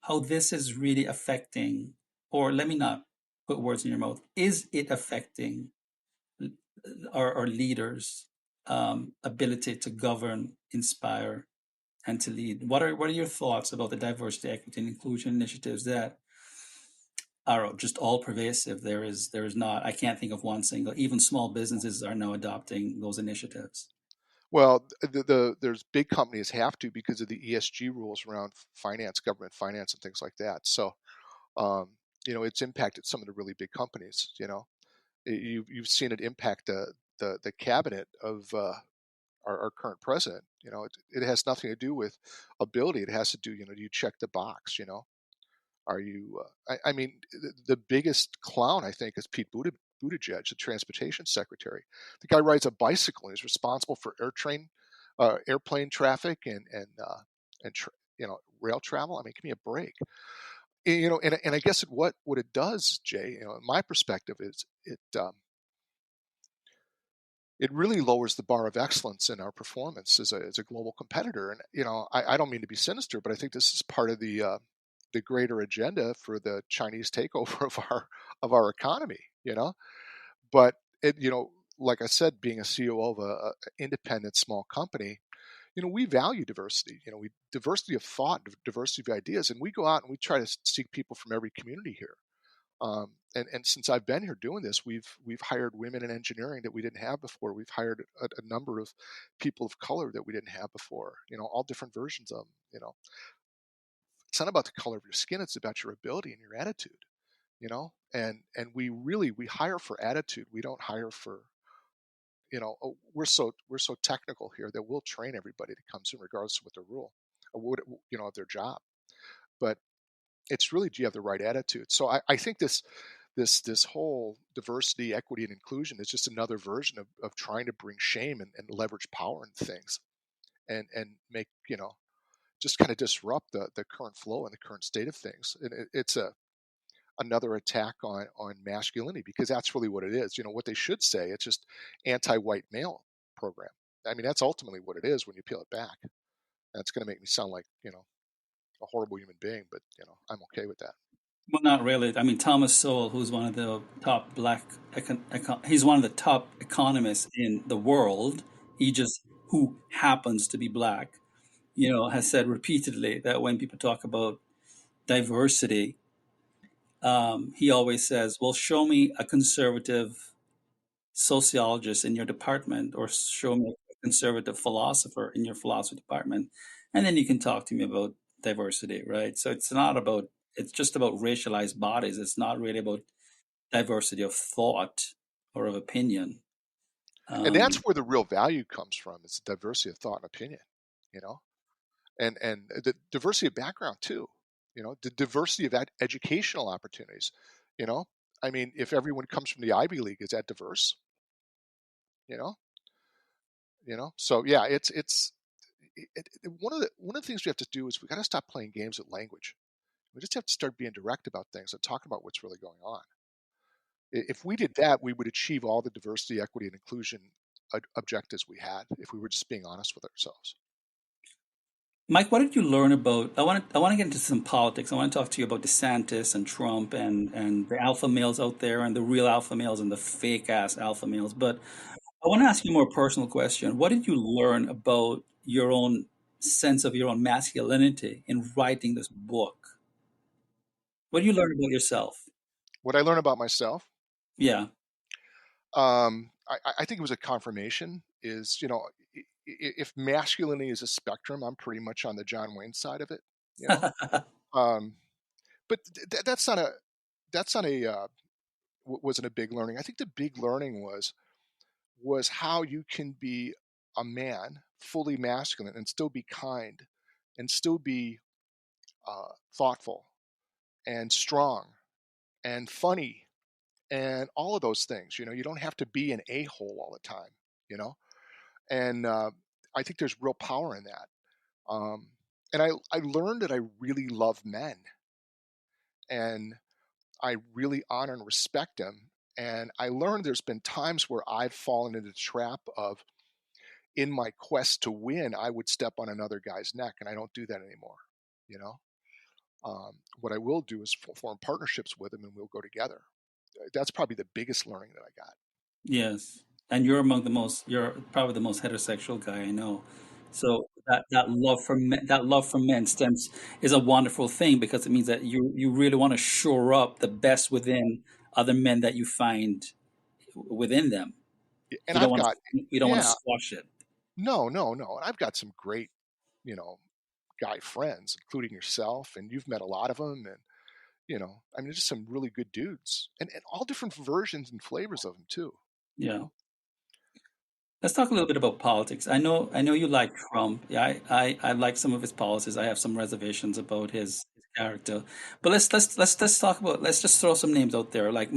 how this is really affecting, or let me not put words in your mouth. Is it affecting our leaders' ability to govern, inspire, and to lead? What are your thoughts about the diversity, equity, and inclusion initiatives that are just all pervasive? There is not. I can't think of one single. Even small businesses are now adopting those initiatives. Well, there's big companies have to because of the ESG rules around finance, government finance, and things like that. So, um, you know, it's impacted some of the really big companies. You know, you've seen it impact the cabinet of our current president. You know, it has nothing to do with ability. It has to do, you know, do you check the box? You know, are you? I mean, the biggest clown I think is Pete Buttigieg, the transportation secretary. The guy rides a bicycle and is responsible for airplane traffic and you know, rail travel. I mean, give me a break. You know, and I guess what it does, Jay, you know, in my perspective, is it really lowers the bar of excellence in our performance as a global competitor. And you know, I don't mean to be sinister, but I think this is part of the greater agenda for the Chinese takeover of our economy. You know, but it, you know, like I said, being a CEO of a independent small company, you know, we value diversity. You know, we diversity of thought, diversity of ideas, and we go out and we try to seek people from every community here. And since I've been here doing this, we've hired women in engineering that we didn't have before. We've hired a number of people of color that we didn't have before. You know, all different versions of them. You know, it's not about the color of your skin; it's about your ability and your attitude. You know, and we hire for attitude. We don't hire for, you know, oh, we're so technical here that we'll train everybody that comes in regardless of what their rule, or what, you know, of their job. But it's really, do you have the right attitude? So I think this whole diversity, equity, and inclusion is just another version of trying to bring shame and leverage power in things, and make, you know, just kind of disrupt the current flow and the current state of things. And it's another attack on masculinity, because that's really what it is. You know, what they should say, it's just anti-white male program. I mean, that's ultimately what it is when you peel it back. That's going to make me sound like, a horrible human being, but I'm okay with that. Well, not really. I mean, Thomas Sowell, who's one of the top he's one of the top economists in the world. He just who happens to be black, has said repeatedly that when people talk about diversity, he always says, "Well, show me a conservative sociologist in your department, or show me a conservative philosopher in your philosophy department, and then you can talk to me about diversity," right? So it's just about racialized bodies. It's not really about diversity of thought or of opinion. And that's Um, where the real value comes from. It's the diversity of thought and opinion, you know, and the diversity of background too, the diversity of educational opportunities, you know. I mean, if everyone comes from the Ivy League, is that diverse? You know, So yeah, one of the things we have to do is we got to stop playing games with language. We just have to start being direct about things and talking about what's really going on. If we did that, we would achieve all the diversity, equity, and inclusion objectives we had if we were just being honest with ourselves. Mike, what did you learn about? I want to get into some politics. I want to talk to you about DeSantis and Trump and the alpha males out there and the real alpha males and the fake ass alpha males. But I want to ask you a more personal question. What did you learn about your own sense of your own masculinity in writing this book? What did you learn about yourself? What I learned about myself, Yeah. I think it was a confirmation. Is if masculinity is a spectrum, I'm pretty much on the John Wayne side of it. You know, um, but that's not a wasn't a big learning. I think the big learning was how you can be a man fully masculine and still be kind and still be thoughtful and strong and funny and all of those things. You don't have to be an a-hole all the time. You know, and I think there's real power in that. Um, and I learned that I really love men, and I really honor and respect them. And I learned there's been times where I've fallen into the trap of, in my quest to win, I would step on another guy's neck, and I don't do that anymore. You know, what I will do is form partnerships with them, and we'll go together. That's probably the biggest learning that I got. Yes. And you're probably the most heterosexual guy I know. So that love for men stems is a wonderful thing because it means that you really want to shore up the best within other men that you find within them. And You don't I've want got, to you don't want to yeah, squash it. no, no, no. And I've got some great, you know, guy friends, including yourself, and you've met a lot of them. And, I mean, just some really good dudes and all different versions and flavors of them too, you Yeah. know? Let's talk a little bit about politics. I know you like Trump. Yeah, I like some of his policies. I have some reservations about his character. But let's talk about let's just throw some names out there. Like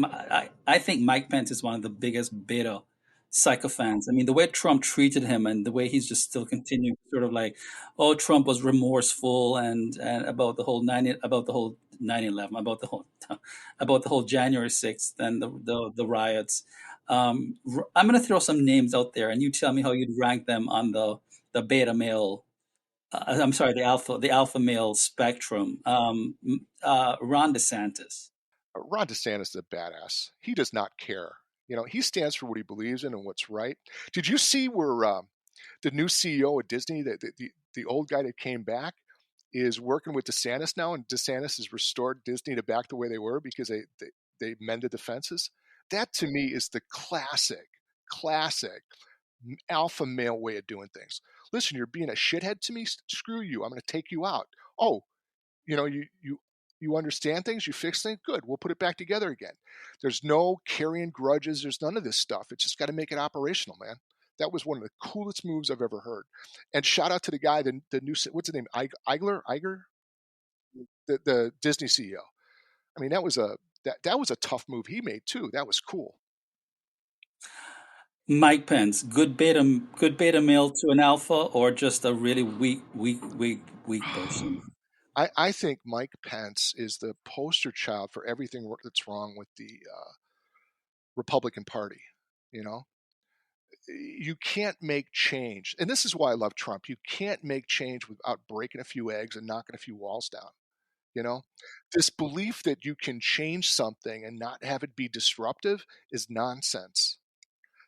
I think Mike Pence is one of the biggest beta sycophants. I mean, the way Trump treated him and the way he's just still continuing sort of like, oh, Trump was remorseful and about the whole 9/11, about the whole January 6th and the riots. I'm going to throw some names out there, and you tell me how you'd rank them on the beta male. I'm sorry, the alpha male spectrum. Ron DeSantis. Ron DeSantis is a badass. He does not care. He stands for what he believes in and what's right. Did you see where the new CEO of Disney, the old guy that came back, is working with DeSantis now, and DeSantis has restored Disney to back the way they were because they mended the fences? That to me is the classic alpha male way of doing things. Listen, you're being a shithead to me. Screw you. I'm going to take you out. Oh, you understand things, you fix things, good, we'll put it back together again. There's no carrying grudges, there's none of this stuff. It's just got to make it operational, man. That was one of the coolest moves I've ever heard. And shout out to the guy, the new, what's his name, Iger, the Disney CEO. I mean, that was a tough move he made too. That was cool. Mike Pence, good beta male to an alpha, or just a really weak person. I think Mike Pence is the poster child for everything that's wrong with the Republican Party. You know, you can't make change. And this is why I love Trump. You can't make change without breaking a few eggs and knocking a few walls down. You know, this belief that you can change something and not have it be disruptive is nonsense.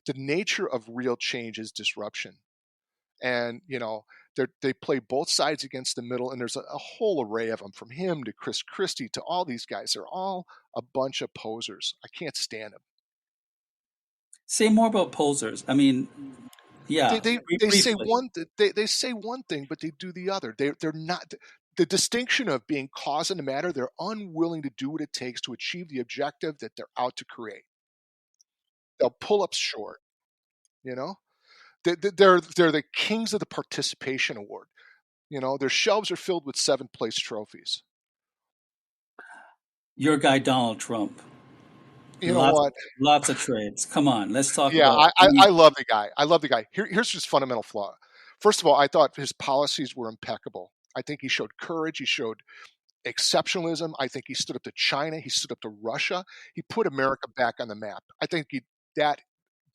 The nature of real change is disruption. And, they play both sides against the middle, and there's a whole array of them, from him to Chris Christie to all these guys. They're all a bunch of posers. I can't stand them. Say more about posers. I mean, They yeah, they they say briefly. they say one thing, but they do the other. They're not the distinction of being cause and matter. They're unwilling to do what it takes to achieve the objective that they're out to create. They'll pull up short. You know, they're the kings of the participation award. Their shelves are filled with seventh place trophies. Your guy Donald Trump. You know Lots, what? lots of trades. Come on, let's talk Yeah, about. I love the guy. I love the guy. Here's his fundamental flaw. First of all, I thought his policies were impeccable. I think he showed courage. He showed exceptionalism. I think he stood up to China. He stood up to Russia. He put America back on the map. I think that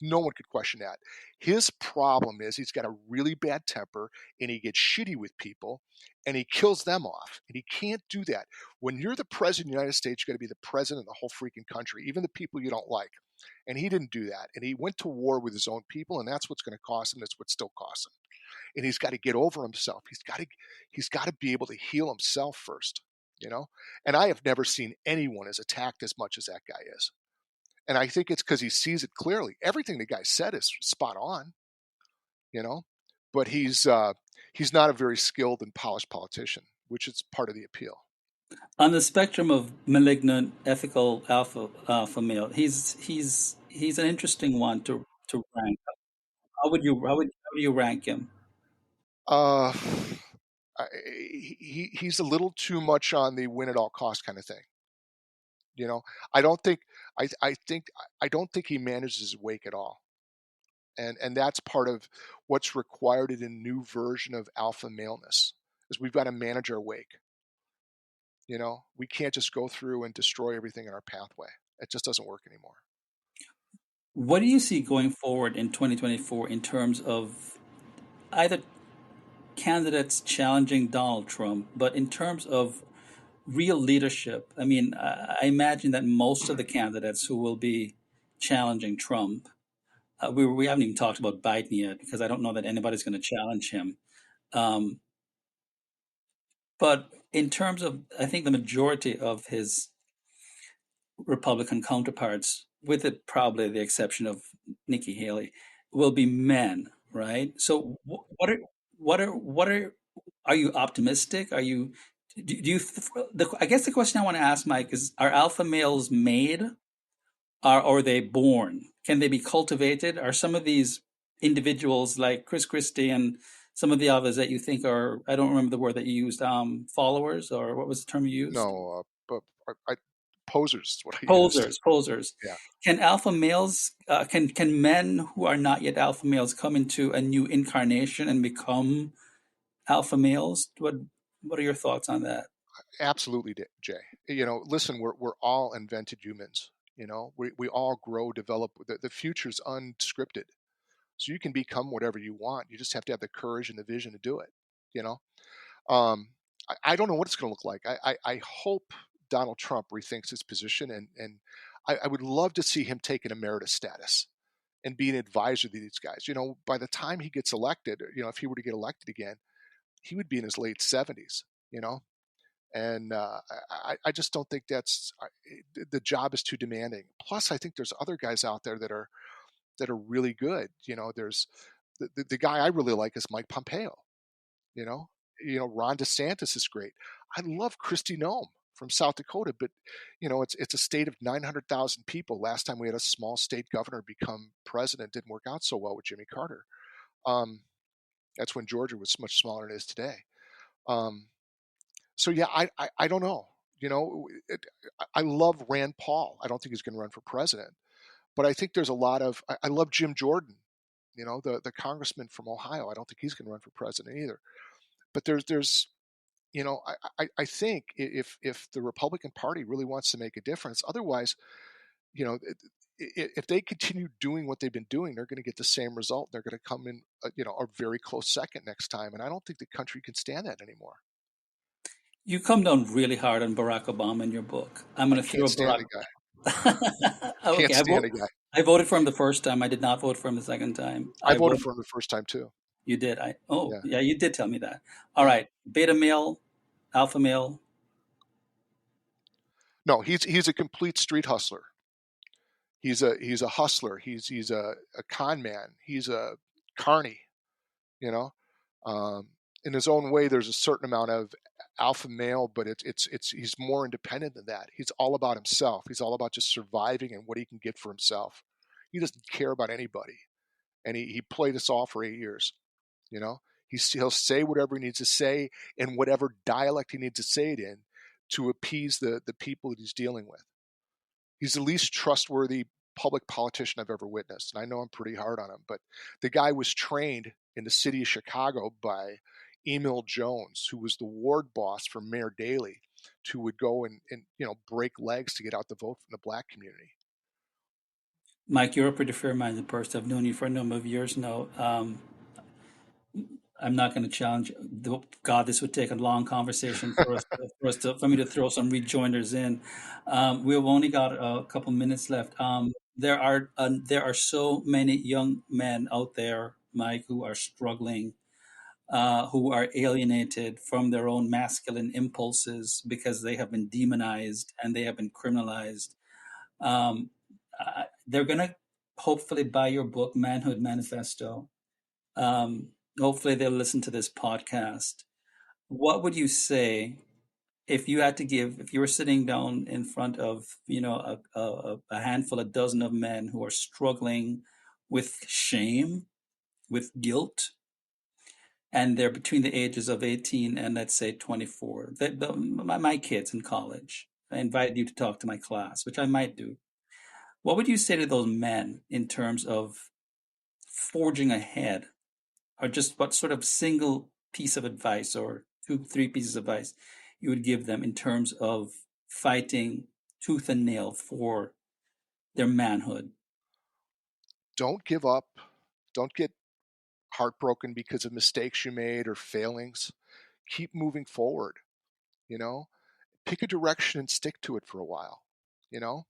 no one could question that. His problem is he's got a really bad temper, and he gets shitty with people, and he kills them off. And he can't do that. When you're the president of the United States, you got to be the president of the whole freaking country, even the people you don't like. And he didn't do that. And he went to war with his own people, and that's what's going to cost him. That's what still costs him. And he's got to get over himself. He's got to be able to heal himself first. And I have never seen anyone as attacked as much as that guy is. And I think it's because he sees it clearly. Everything the guy said is spot on, you know, but he's not a very skilled and polished politician, which is part of the appeal. On the spectrum of malignant ethical alpha male, he's an interesting one to rank. How would you rank him? Uh, he's a little too much on the win at all cost kind of thing. You know, I don't think I don't think he manages his wake at all. And that's part of what's required in a new version of alpha maleness is we've got to manage our wake. We can't just go through and destroy everything in our pathway. It just doesn't work anymore. What do you see going forward in 2024 in terms of either candidates challenging Donald Trump, but in terms of real leadership? I mean, I imagine that most of the candidates who will be challenging Trump, we haven't even talked about Biden yet because I don't know that anybody's going to challenge him. Um, but in terms of, I think the majority of his Republican counterparts, with it probably the exception of Nikki Haley, will be men, right? So are you optimistic? Do you, I guess the question I want to ask Mike is, are alpha males made or are they born? Can they be cultivated? Are some of these individuals like Chris Christie and some of the others that you think are, I don't remember the word that you used, followers, or what was the term you used? No, but posers is what I used. Posers. Yeah, Can alpha males, can men who are not yet alpha males come into a new incarnation and become alpha males? What are your thoughts on that? absolutely, Jay. Listen, we're all invented humans. We all grow, develop. The future's unscripted, so you can become whatever you want. You just have to have the courage and the vision to do it. You know, um, I don't know what it's going to look like. I hope Donald Trump rethinks his position, and I would love to see him take an emeritus status and be an advisor to these guys. By the time he gets elected, if he were to get elected again, he would be in his late 70s. You know, and I just don't think the job is too demanding. Plus, I think there's other guys out there that are really good. There's the guy I really like is Mike Pompeo. You know, Ron DeSantis is great. I love Kristi Noem from South Dakota, but it's a state of 900,000 people. Last time we had a small state governor become president, didn't work out so well with Jimmy Carter. Um, that's when Georgia was much smaller than it is today. Um, so yeah, I don't know. I love Rand Paul. I don't think he's going to run for president, but I think there's a lot of. I love Jim Jordan. The congressman from Ohio. I don't think he's going to run for president either. But there's I think if the Republican Party really wants to make a difference, otherwise, you know, if they continue doing what they've been doing, they're going to get the same result. They're going to come in, a very close second next time. And I don't think the country can stand that anymore. You come down really hard on Barack Obama in your book. I'm I going to can't throw stand Barack. the guy. Okay, Can't stand the guy. I voted for him the first time. I did not vote for him the second time. I I voted voted. for him the first time too. You did. Oh, Yeah, yeah, you did tell me that. All yeah. right. Beta male, alpha male. No, he's a complete street hustler. He's a hustler. He's a con man. He's a carny. You know, um, in his own way, there's a certain amount of alpha male, but it's he's more independent than that. He's all about himself. He's all about just surviving and what he can get for himself. He doesn't care about anybody, and he played us all for 8 years. You know, he'll say whatever he needs to say in whatever dialect he needs to say it in to appease the people that he's dealing with. He's the least trustworthy public politician I've ever witnessed. And I know I'm pretty hard on him, but the guy was trained in the city of Chicago by Emil Jones, who was the ward boss for Mayor Daley, who would go and break legs to get out the vote from the black community. Mike, you're a pretty fair-minded person. I've known you for a number of years now. I'm not going to challenge. God, this would take a long conversation for me to throw some rejoinders in. We've only got a couple minutes left. There are so many young men out there, Mike, who are struggling, who are alienated from their own masculine impulses because they have been demonized and they have been criminalized. Um, they're going to hopefully buy your book, Manhood Manifesto. Um, Hopefully, they'll listen to this podcast. What would you say if you had to give, if you were sitting down in front of, a handful, a dozen of men who are struggling with shame, with guilt, and they're between the ages of 18 and let's say 24, my kids in college. I invited you to talk to my class, which I might do. What would you say to those men in terms of forging ahead, or just what sort of single piece of advice or two, three pieces of advice you would give them in terms of fighting tooth and nail for their manhood? Don't give up. Don't get heartbroken because of mistakes you made or failings. Keep moving forward. You know, pick a direction and stick to it for a while. You know,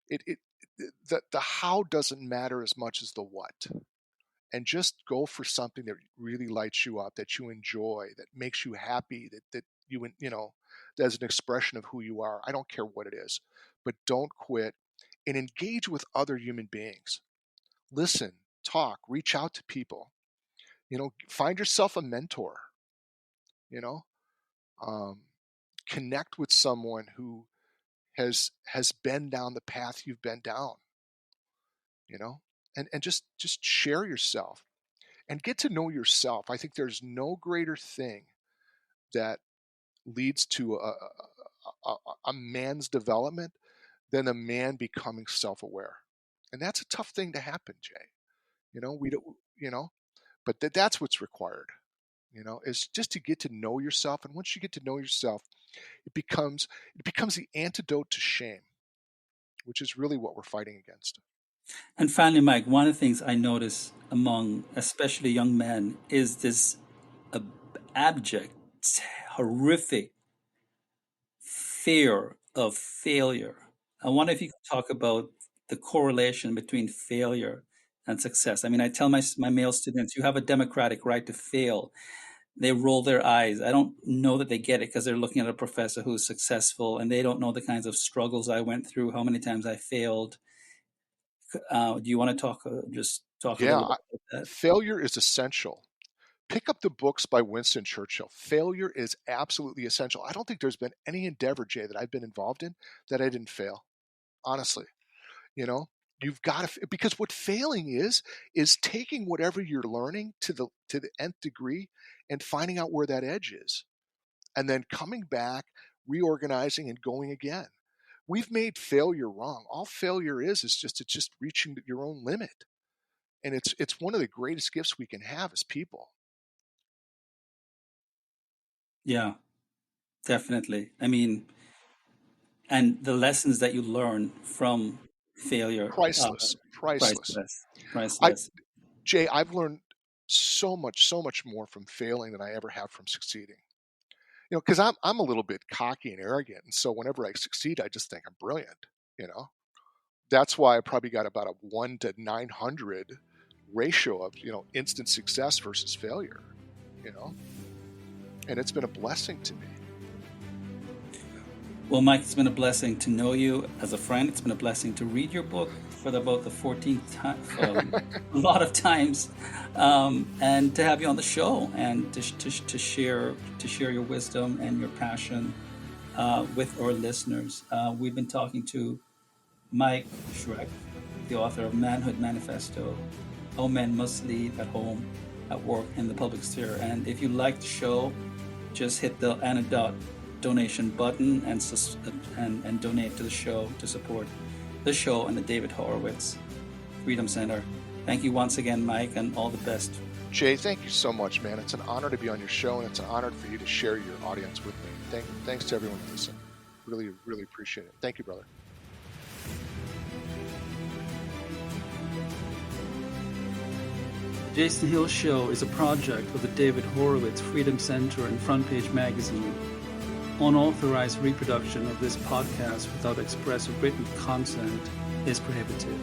it the how doesn't matter as much as the what. And just go for something that really lights you up, that you enjoy, that makes you happy, that as an expression of who you are. I don't care what it is, but don't quit and engage with other human beings. Listen, talk, reach out to people. Find yourself a mentor. You know, um, connect with someone who has been down the path you've been down. You know, and just share yourself and get to know yourself. I think there's no greater thing that leads to a man's development than a man becoming self-aware. And that's a tough thing to happen, Jay. We don't, but that's what's required, is just to get to know yourself. And once you get to know yourself, it becomes the antidote to shame, which is really what we're fighting against. And finally, Mike, one of the things I notice among especially young men is this abject, horrific fear of failure. I wonder if you could talk about the correlation between failure and success. I mean, I tell my male students, you have a democratic right to fail. They roll their eyes. I don't know that they get it because they're looking at a professor who's successful and they don't know the kinds of struggles I went through, how many times I failed. Do you want to just talk a Yeah, little bit about that? failure is essential. Pick up the books by Winston Churchill. Failure is absolutely essential. I don't think there's been any endeavor, Jay, that I've been involved in that I didn't fail. Honestly, you know, you've got to, because what failing is taking whatever you're learning to the nth degree and finding out where that edge is, and then coming back, reorganizing, and going again. We've made failure wrong. All failure is it's just reaching your own limit, and it's one of the greatest gifts we can have as people. Yeah, definitely. I mean, and the lessons that you learn failure. Priceless. Priceless. I, Priceless. Jay, I've learned so much more from failing than I ever have from succeeding. Because I'm a little bit cocky and arrogant, and so whenever I succeed, I just think I'm brilliant. That's why I probably got about a 1 to 900 ratio of instant success versus failure. And it's been a blessing to me. Well, Mike, it's been a blessing to know you as a friend. It's been a blessing to read your book for about the 14th time, a lot of times, and to have you on the show and to share your wisdom and your passion with our listeners. We've been talking to Mike Shereck, the author of Manhood Manifesto, How Men Must Lead at Home, at Work, in the Public Sphere. And if you like the show, just hit the antidote donation button and donate to the show to support the show and the David Horowitz Freedom Center. Thank you once again, Mike, and all the best. Jay, thank you so much, man. It's an honor to be on your show, and it's an honor for you to share your audience with me. Thanks to everyone who listened. Really, really appreciate it. Thank you, brother. The Jason Hill Show is a project of the David Horowitz Freedom Center and Front Page Magazine. Unauthorized reproduction of this podcast without express written consent is prohibited.